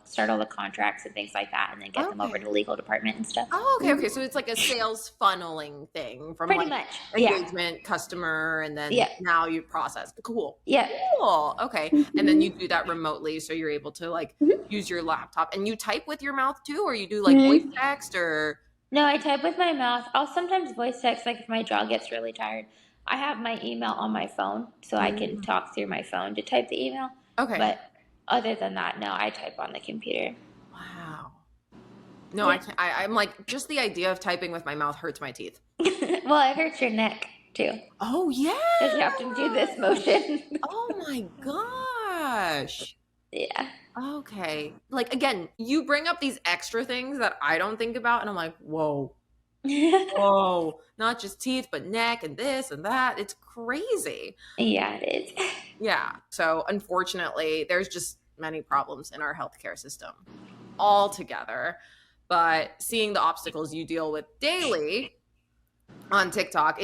start all the contracts and things like that, and then get them over to Okay. the legal department and stuff. Oh, okay. So it's like a sales funneling thing from Pretty like much. Yeah. engagement, customer, and then Yeah. now you process. Cool. Yeah. Cool. Okay. And then you do that remotely, so you're able to like use your laptop and you type with your mouth too, or you do like voice text or. No, I type with my mouth. I'll sometimes voice text, like if my jaw gets really tired. I have my email on my phone, so I can talk through my phone to type the email. Okay. But other than that, no, I type on the computer. Wow. No, I can't. I'm like, just the idea of typing with my mouth hurts my teeth. Well, it hurts your neck too. Oh, yeah. Because you have to do this motion. Oh my gosh. Yeah. Okay. Like, again, you bring up these extra things that I don't think about, and I'm like, whoa. Whoa. Not just teeth, but neck and this and that. It's crazy. Yeah, it is. Yeah. So, unfortunately, there's just many problems in our healthcare system altogether. But seeing the obstacles you deal with daily on TikTok,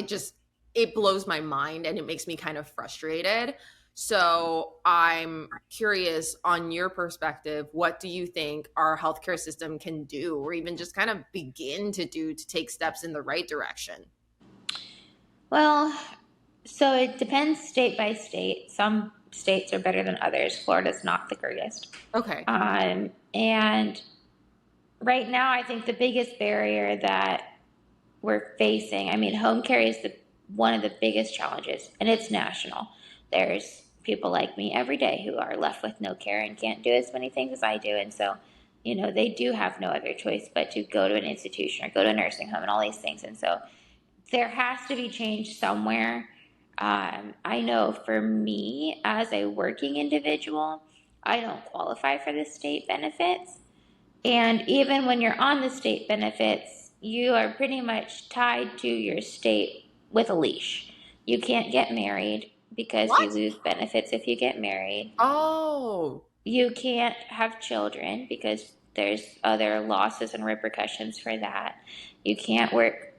it blows my mind and it makes me kind of frustrated. So I'm curious on your perspective, what do you think our healthcare system can do or even just kind of begin to do to take steps in the right direction? Well, so it depends state by state. Some states are better than others. Florida's not the greatest. Okay. And right now, I think the biggest barrier that we're facing, I mean, home care is one of the biggest challenges, and it's national. There's people like me every day who are left with no care and can't do as many things as I do. And so, they do have no other choice but to go to an institution or go to a nursing home and all these things. And so there has to be change somewhere. I know for me as a working individual, I don't qualify for the state benefits. And even when you're on the state benefits, you are pretty much tied to your state with a leash. You can't get married because you lose benefits if you get married. Oh. You can't have children because there's other losses and repercussions for that. You can't work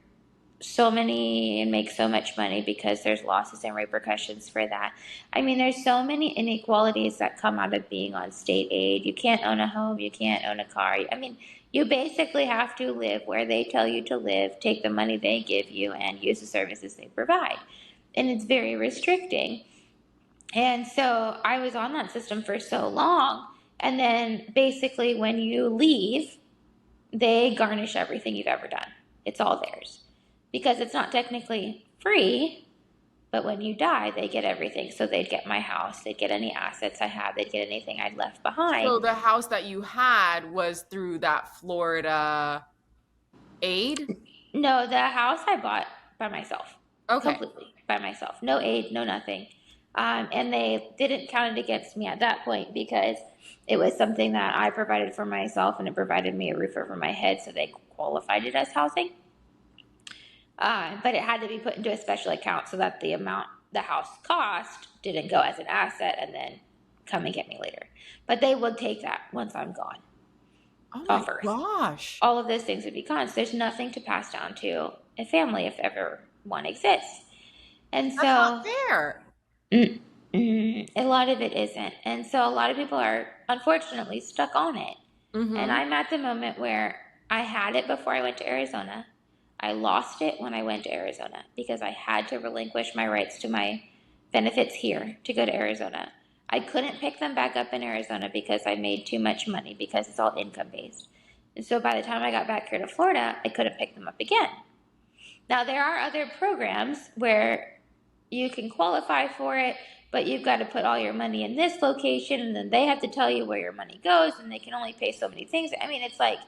so many and make so much money because there's losses and repercussions for that. I mean, there's so many inequalities that come out of being on state aid. You can't own a home, you can't own a car. I mean, you basically have to live where they tell you to live, take the money they give you, and use the services they provide. And it's very restricting. And so I was on that system for so long. And then basically when you leave, they garnish everything you've ever done. It's all theirs. Because it's not technically free, but when you die, they get everything. So they'd get my house, they'd get any assets I had, they'd get anything I'd left behind. So the house that you had was through that Florida aid? No, the house I bought by myself. Okay. Completely by myself. No aid, no nothing. And they didn't count it against me at that point because it was something that I provided for myself and it provided me a roof over my head, so they qualified it as housing. But it had to be put into a special account so that the amount the house cost didn't go as an asset and then come and get me later. But they would take that once I'm gone. Oh my gosh. All of those things would be gone. So there's nothing to pass down to a family if ever one exists. And That's not fair. A lot of it isn't. And so a lot of people are unfortunately stuck on it. Mm-hmm. And I'm at the moment where I had it before I went to Arizona. I lost it when I went to Arizona because I had to relinquish my rights to my benefits here to go to Arizona. I couldn't pick them back up in Arizona because I made too much money because it's all income based. And so by the time I got back here to Florida, I couldn't pick them up again. Now there are other programs where you can qualify for it, but you've got to put all your money in this location and then they have to tell you where your money goes and they can only pay so many things. I mean, it's like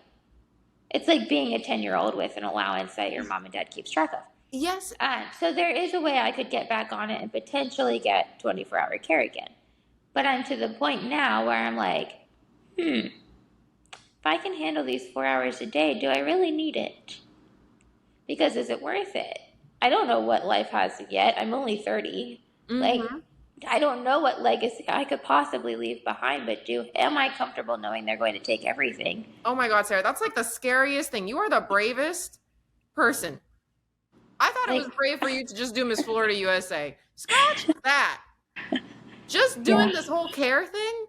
being a 10-year-old with an allowance that your mom and dad keeps track of. Yes. So there is a way I could get back on it and potentially get 24-hour care again. But I'm to the point now where I'm like, if I can handle these 4 hours a day, do I really need it? Because is it worth it? I don't know what life has yet. I'm only 30. Mm-hmm. Like, I don't know what legacy I could possibly leave behind, but am I comfortable knowing they're going to take everything? Oh my God, Sarah, that's like the scariest thing. You are the bravest person. I thought it was Like, brave for you to just do Miss Florida USA. Scratch that. Just doing yeah. this whole care thing?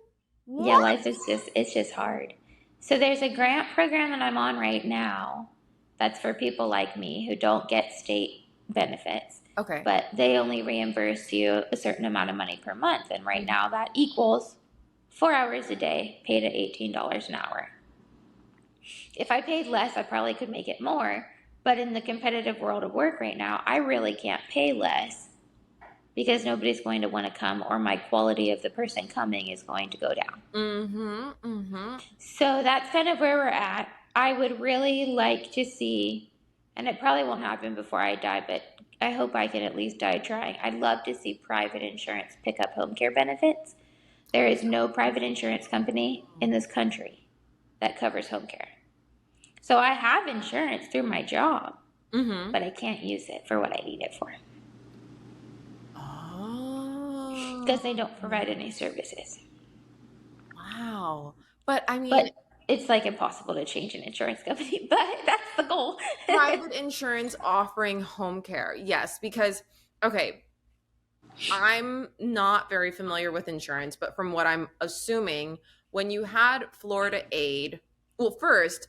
Yeah, What? life is it's just hard. So there's a grant program that I'm on right now that's for people like me who don't get state benefits, Okay. but they only reimburse you a certain amount of money per month. And right now that equals 4 hours a day paid at $18 an hour. If I paid less, I probably could make it more. But in the competitive world of work right now, I really can't pay less because nobody's going to want to come, or my quality of the person coming is going to go down. Mm-hmm. Mm-hmm. So that's kind of where we're at. I would really like to see, and it probably won't happen before I die, but I hope I can at least die trying. I'd love to see private insurance pick up home care benefits. There is no private insurance company in this country that covers home care. So I have insurance through my job, Mm-hmm. but I can't use it for what I need it for Oh. because they don't provide any services. Wow. But I mean, But it's like impossible to change an insurance company, but that's the goal. private insurance offering home care. Yes, because, okay, I'm not very familiar with insurance, but from what I'm assuming, when you had Florida Aid, well, first,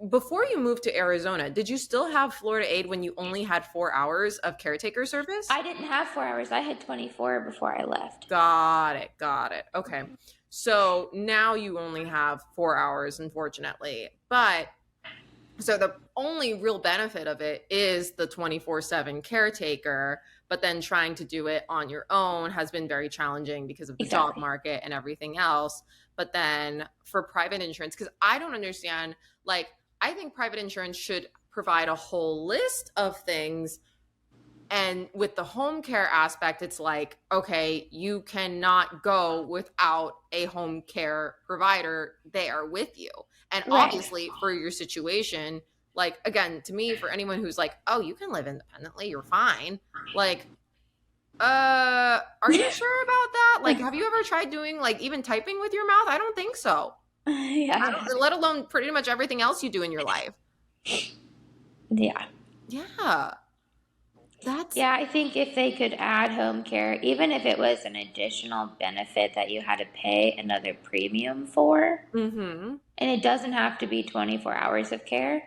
before you moved to Arizona, did you still have Florida Aid when you only had 4 hours of caretaker service? I didn't have 4 hours. I had 24 before I left. Got it. Got it. Okay. So now you only have 4 hours, unfortunately. But so the only real benefit of it is the 24/7 caretaker, but then trying to do it on your own has been very challenging because of the job Exactly. market and everything else. But then for private insurance, because I don't understand, like, I think private insurance should provide a whole list of things. And with the home care aspect, it's like, okay, you cannot go without a home care provider there with you. And Right. obviously, for your situation, like, again, to me, for anyone who's like, oh, you can live independently, you're fine. Like, are you sure about that? Like, have you ever tried doing like even typing with your mouth? I don't think so. I Yeah. don't, let alone pretty much everything else you do in your life. Yeah. Yeah. That's Yeah, I think if they could add home care, even if it was an additional benefit that you had to pay another premium for, mm-hmm. and it doesn't have to be 24 hours of care,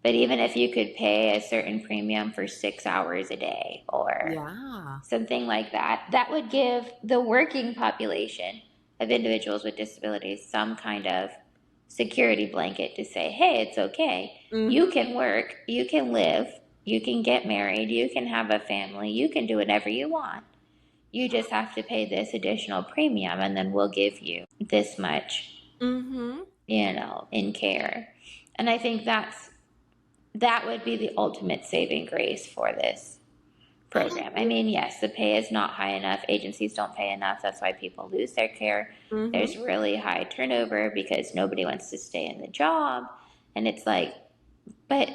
but even if you could pay a certain premium for 6 hours a day or Yeah. something like that, that would give the working population of individuals with disabilities some kind of security blanket to say, hey, it's okay. You Mm-hmm. can work, you can live, you can get married, you can have a family, you can do whatever you want. You just have to pay this additional premium, and then we'll give you this much, Mm-hmm. in care. And I think that would be the ultimate saving grace for this program. I mean, yes, the pay is not high enough. Agencies don't pay enough. That's why people lose their care. Mm-hmm. There's really high turnover because nobody wants to stay in the job. And it's like, but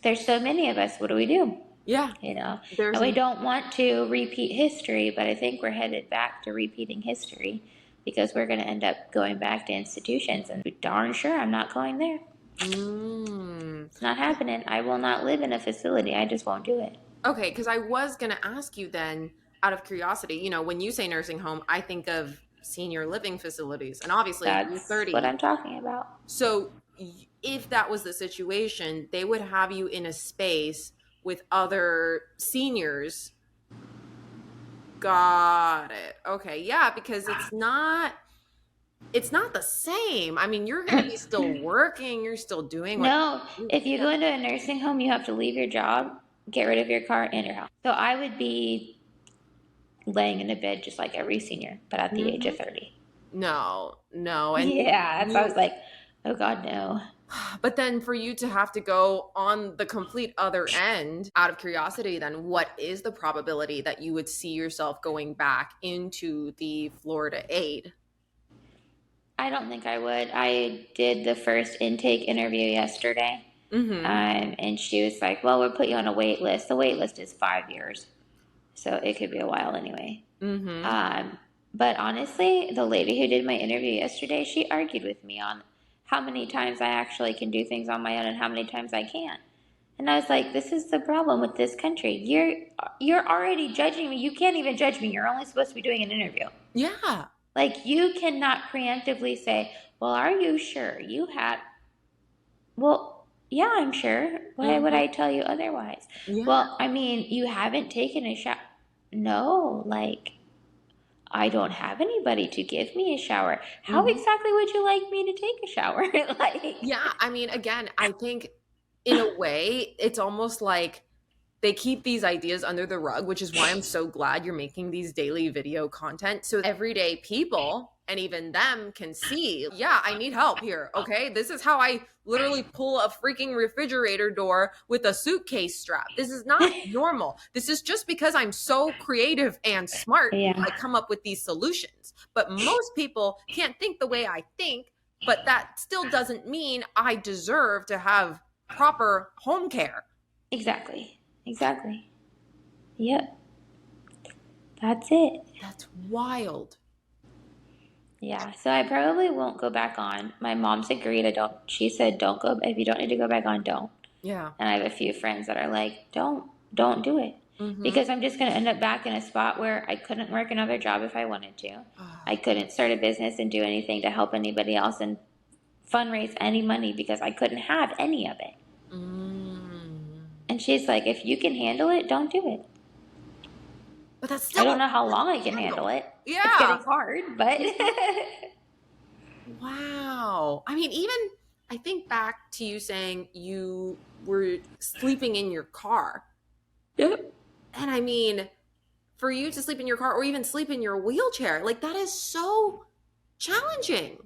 there's so many of us. What do we do? Yeah. And There's we don't want to repeat history, but I think we're headed back to repeating history because we're going to end up going back to institutions. And darn sure, I'm not going there. mm. It's not happening. I will not live in a facility. I just won't do it. Okay, because I was gonna ask you then, out of curiosity, when you say nursing home, I think of senior living facilities, and obviously you're That's what 30. I'm talking about. So if that was the situation, they would have you in a space with other seniors. Got it. Okay, yeah, because it's not the same. I mean, you're gonna be still working, you're still doing what No, you if you yeah. go into a nursing home, you have to leave your job, get rid of your car and your house. So I would be laying in a bed just like every senior, but at the age Mhm. of 30. No, no, and Yeah, that's why I you was like, oh God, no. but then for you to have to go on the complete other end, out of curiosity, then what is the probability that you would see yourself going back into the Florida aid? I don't think I would. I did the first intake interview yesterday, Mm-hmm. and she was like, well, we'll put you on a wait list. The wait list is 5 years. So it could be a while anyway. Mm-hmm. But honestly, the lady who did my interview yesterday, she argued with me on how many times I actually can do things on my own and how many times I can't. And I was like, this is the problem with this country. You're already judging me. You can't even judge me. You're only supposed to be doing an interview. Yeah. Like, you cannot preemptively say, well, are you sure you had, well, yeah, I'm sure. Why would Mm-hmm. I tell you otherwise? Yeah. Well, I mean, you haven't taken a shower. No, like, I don't have anybody to give me a shower. How Mm-hmm. exactly would you like me to take a shower? Like, Yeah. I mean, again, I think in a way, it's almost like they keep these ideas under the rug, which is why I'm so glad you're making these daily video content so everyday people and even them can see, yeah, I need help here. Okay. This is how I literally pull a freaking refrigerator door with a suitcase strap. This is not normal. This is just because I'm so creative and smart. yeah, I come up with these solutions. But most people can't think the way I think, but that still doesn't mean I deserve to have proper home care. exactly. Exactly. Yep. That's it. That's wild. Yeah. So I probably won't go back on. My mom's agreed. She said, don't go, if you don't need to go back on, don't. Yeah. And I have a few friends that are like, don't do it. Mm-hmm. Because I'm just going to end up back in a spot where I couldn't work another job if I wanted to. I couldn't start a business and do anything to help anybody else and fundraise any money because I couldn't have any of it. Mm. And she's like, if you can handle it, don't do it. But that's I still don't know how long I can handle it. It's yeah. getting hard, but Wow. I mean, even I think back to you saying you were sleeping in your car. yep. And I mean, for you to sleep in your car or even sleep in your wheelchair, like that is so challenging.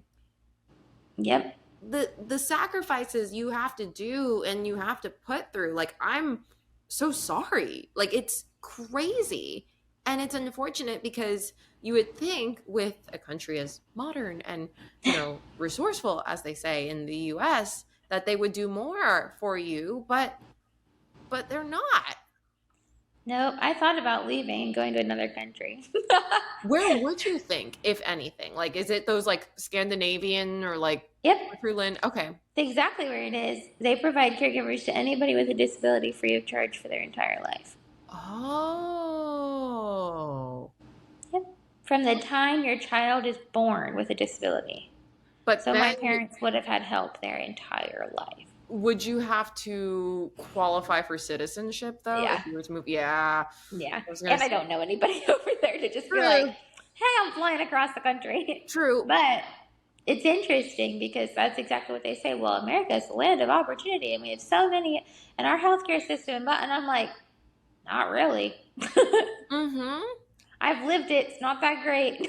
Yep. The sacrifices you have to do and you have to put through, like I'm so sorry, like it's crazy. And it's unfortunate because you would think with a country as modern and resourceful as they say in the US that they would do more for you, but they're not. No, I thought about leaving and going to another country. Where would you think, if anything? Like, is it those like Scandinavian or like Yep. Switzerland? Okay. Exactly where it is. They provide caregivers to anybody with a disability free of charge for their entire life. Oh. Yep. From the time your child is born with a disability. But So then my parents would have had help their entire life. would you have to qualify for citizenship though Yeah. if you were to move? Yeah. Yeah. I was gonna And I say, don't know anybody over there to just be like, hey, I'm flying across the country. true. But it's interesting because that's exactly what they say. Well, America is the land of opportunity and we have so many in our healthcare system. And I'm like, not really. Mm-hmm. I've lived it. It's not that great.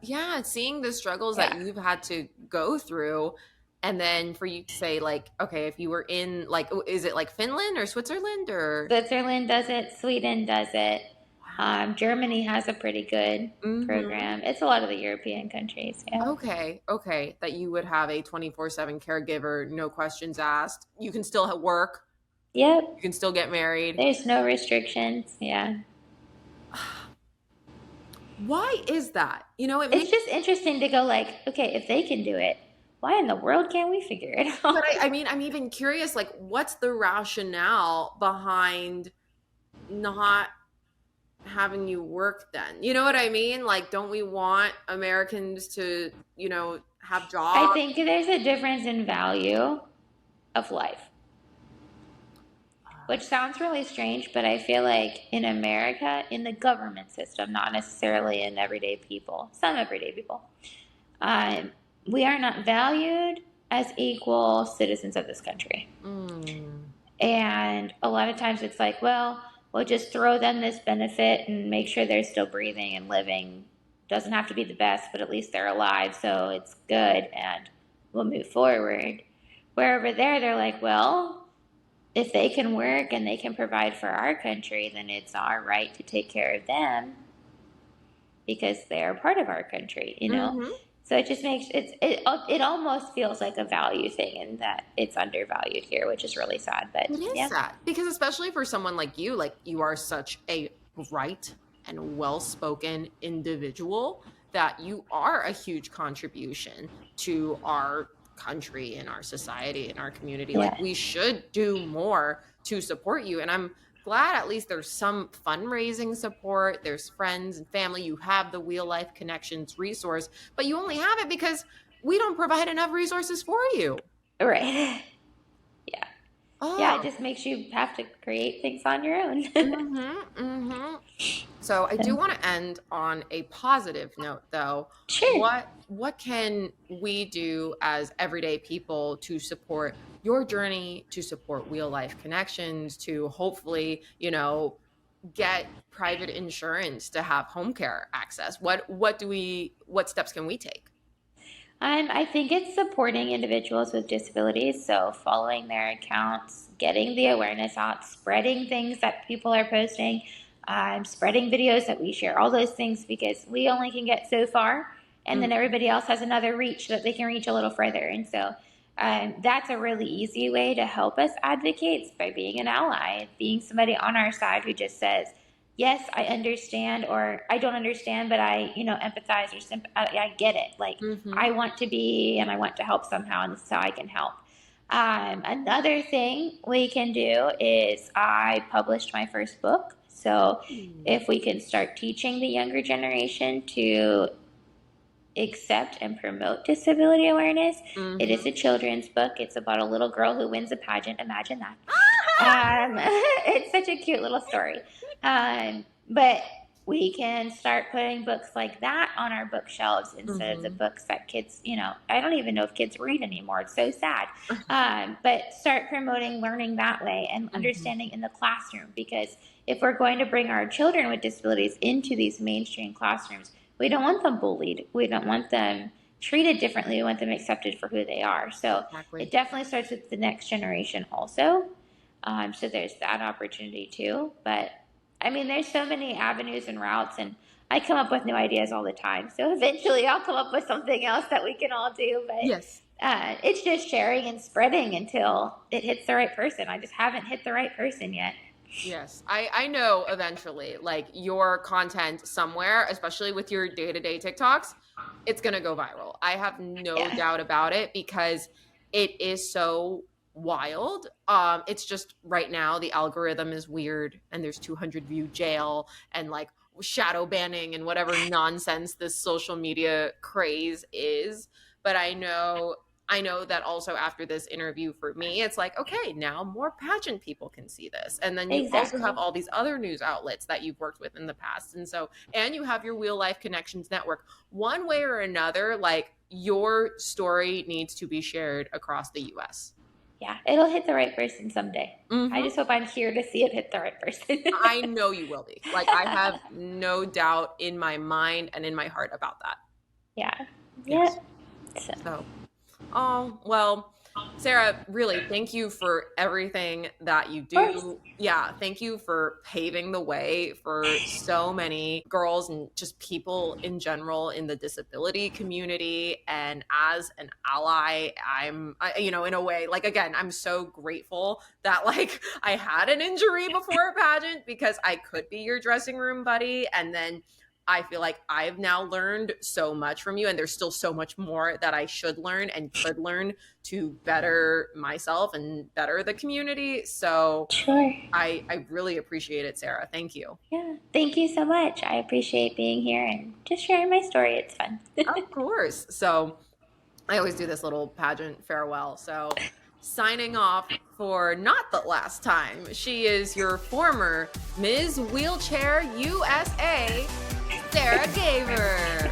Yeah. Seeing the struggles that you've had to go through, and then for you to say, like, okay, if you were in, like, is it like Finland or Switzerland or? Switzerland does it. Sweden does it. Germany has a pretty good Mm-hmm. program. It's a lot of the European countries. Yeah. Okay. That you would have a 24/7 caregiver, no questions asked. You can still work. Yep. You can still get married. There's no restrictions. Yeah. Why is that? It's just interesting to go like, okay, if they can do it, why in the world can't we figure it out? But I mean, I'm even curious, like, what's the rationale behind not having you work then? You know what I mean? Like, don't we want Americans to, have jobs? I think there's a difference in value of life, which sounds really strange, but I feel like in America, in the government system, not necessarily in everyday people, some everyday people, we are not valued as equal citizens of this country. And a lot of times it's like, well, we'll just throw them this benefit and make sure they're still breathing and living. Doesn't have to be the best, but at least they're alive, so it's good, and we'll move forward. Where over there, they're like, well, if they can work and they can provide for our country, then it's our right to take care of them because they're part of our country, Mm-hmm. So it just makes it almost feels like a value thing, and that it's undervalued here, which is really sad. But It is sad because especially for someone like you are such a bright and well-spoken individual, that you are a huge contribution to our country and our society and our community. Like, Yeah. we should do more to support you. And I'm glad at least there's some fundraising support. There's friends and family. You have the Wheel Life Connections resource, but you only have it because we don't provide enough resources for you. Right. Yeah. Yeah, it Oh. just makes you have to create things on your own. So I do want to end on a positive note, though. Sure. What can we do as everyday people to support your journey, to support Wheel Life Connections, to hopefully, get private insurance to have home care access? What steps can we take? I think it's supporting individuals with disabilities. So, following their accounts, getting the awareness out, spreading things that people are posting, spreading videos that we share, all those things, because we only can get so far. And then everybody else has another reach that they can reach a little further. And so, that's a really easy way to help us advocate by being an ally, being somebody on our side who just says, yes, I understand, or I don't understand, but I, empathize or I get it. Like, I want to be and I want to help somehow, and this is how I can help. Another thing we can do is I published my first book. So if we can start teaching the younger generation to accept and promote disability awareness. It is a children's book. It's about a little girl who wins a pageant. Imagine that. It's such a cute little story. But we can start putting books like that on our bookshelves instead of the books that kids, I don't even know if kids read anymore. It's so sad. But start promoting learning that way and understanding in the classroom, because if we're going to bring our children with disabilities into these mainstream classrooms, we don't want them bullied. We don't want them treated differently. We want them accepted for who they are. So Exactly. it definitely starts with the next generation also. So there's that opportunity too. But I mean, there's so many avenues and routes, and I come up with new ideas all the time. So eventually I'll come up with something else that we can all do. But Yes. It's just sharing and spreading until it hits the right person. I just haven't hit the right person yet. Yes, I know eventually, like, your content somewhere, especially with your day-to-day TikToks, it's going to go viral. I have no doubt about it, because it is so wild. It's just right now the algorithm is weird, and there's 200 view jail and like shadow banning and whatever nonsense this social media craze is. But I know that also after this interview for me, it's like, okay, now more pageant people can see this. And then you also have all these other news outlets that you've worked with in the past. And you have your Wheel Life Connections network. One way or another, like, your story needs to be shared across the US. Yeah, it'll hit the right person someday. I just hope I'm here to see it hit the right person. I know you will be. Like, I have no doubt in my mind and in my heart about that. Yeah. Yes. Yeah. So, oh, well, Sarah, really, thank you for everything that you do. Yeah, thank you for paving the way for so many girls and just people in general in the disability community. And as an ally, in a way, like, again, I'm so grateful that, like, I had an injury before a pageant, because I could be your dressing room buddy. And then I feel like I've now learned so much from you, and there's still so much more that I should learn and could learn to better myself and better the community. So sure. I really appreciate it, Sarah. Thank you. Yeah, thank you so much. I appreciate being here and just sharing my story. It's fun. Of course. So I always do this little pageant farewell. So signing off for not the last time, she is your former Ms. Wheelchair USA, Sara Gaver.